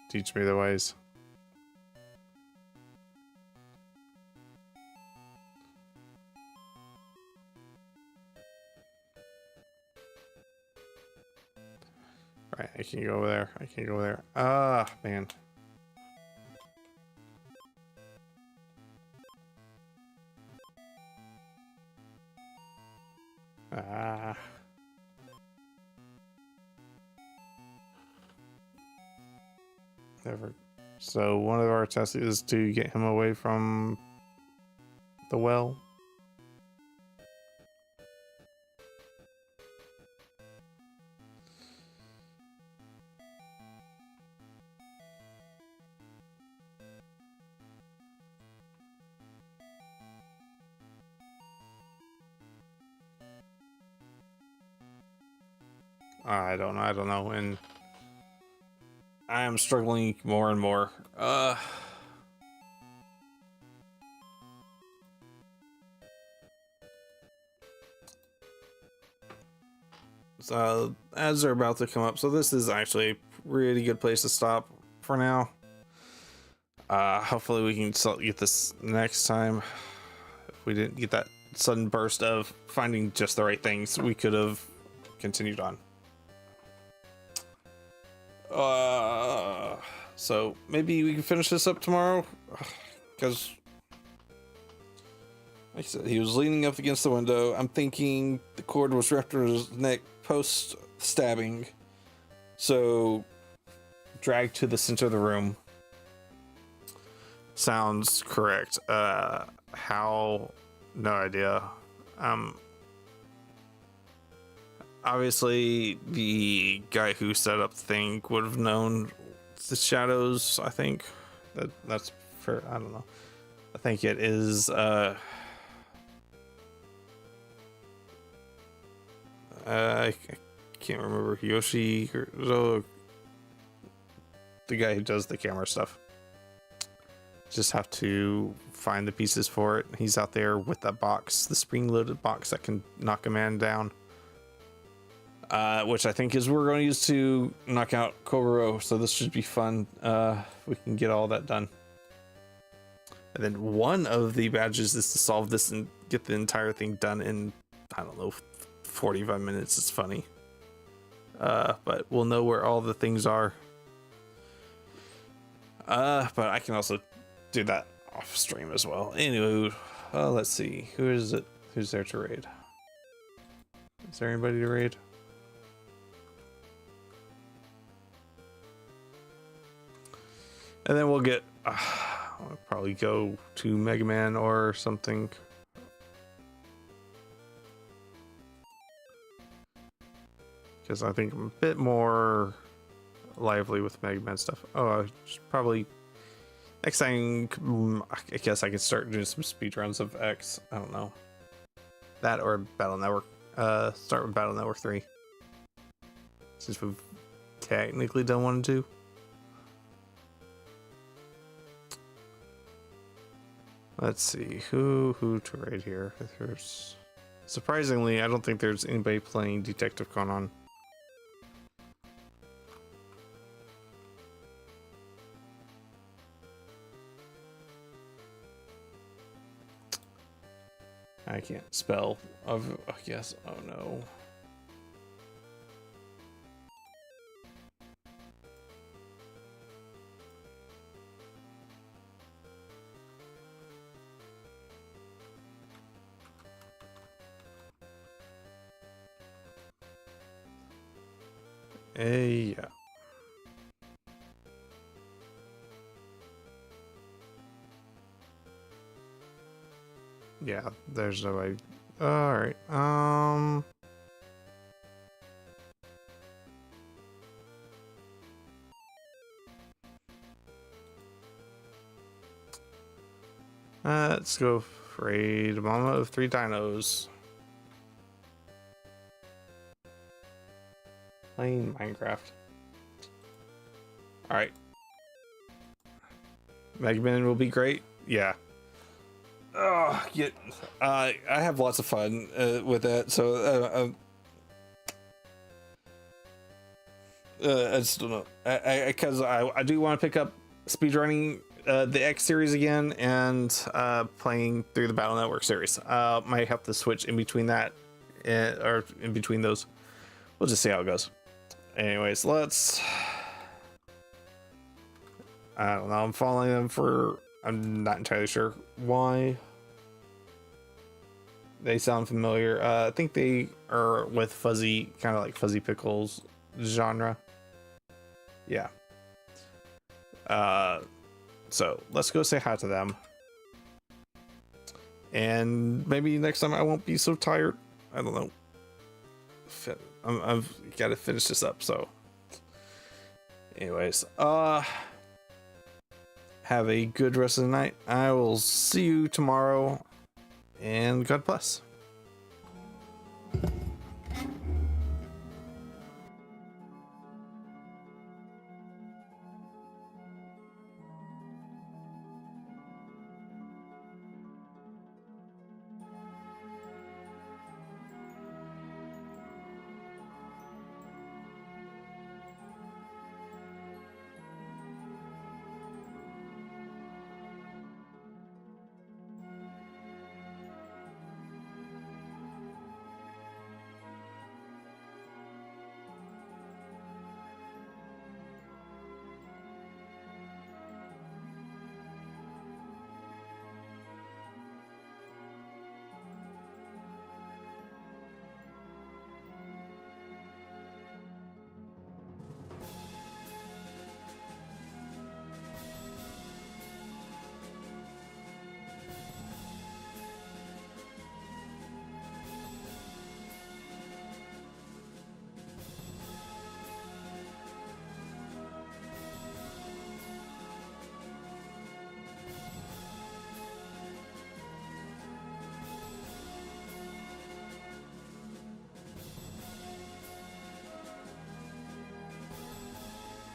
Teach me the ways. Right, I can go over there. I can go there. Ah, man. Ah. Never. So one of our tests is to get him away from the well. I don't know, and I am struggling more and more. as they're about to come up. So this is actually a really good place to stop for now. Hopefully we can still get this next time. If we didn't get that sudden burst of finding just the right things, we could have continued on. So maybe we can finish this up tomorrow, because like I said, he was leaning up against the window. I'm thinking the cord was wrapped around his neck post stabbing, so dragged to the center of the room sounds correct. How? No idea. Obviously the guy who set up the thing would have known the shadows. I think that's fair. I don't know. I think it is I can't remember, Yoshi or the guy who does the camera stuff. Just have to find the pieces for it. He's out there with that box, the spring-loaded box that can knock a man down. Which I think is we're going to use to knock out Koburo. So this should be fun. We can get all that done. And then one of the badges is to solve this and get the entire thing done in, I don't know, 45 minutes. It's funny. But we'll know where all the things are. But I can also do that off stream as well. Anyway, let's see. Who is it? Who's there to raid? Is there anybody to raid? And then we'll get, I'll probably go to Mega Man or something. Because I think I'm a bit more lively with Mega Man stuff. Oh, I should probably, next time, I guess I could start doing some speedruns of X. I don't know. That or Battle Network. Start with Battle Network 3. Since we've technically done 1 and 2. Let's see, who to raid here. There's, surprisingly, I don't think there's anybody playing Detective Conan. I can't spell of, I guess, oh no. Yeah. Yeah, there's no way. Alright, let's go for a mama of 3 dinos. Playing Minecraft. Alright. Mega Man will be great. Yeah. Oh, I have lots of fun with that. So I just don't know. Because I do want to pick up speedrunning the X series again and playing through the Battle Network series. Might have to switch in between that or in between those. We'll just see how it goes. Anyways, let's. I don't know. I'm following them for. I'm not entirely sure why. They sound familiar. I think they are with Fuzzy, kind of like Fuzzy Pickles genre. Yeah. So let's go say hi to them. And maybe next time I won't be so tired. I don't know. I've got to finish this up. So, anyways, have a good rest of the night. I will see you tomorrow, and God bless.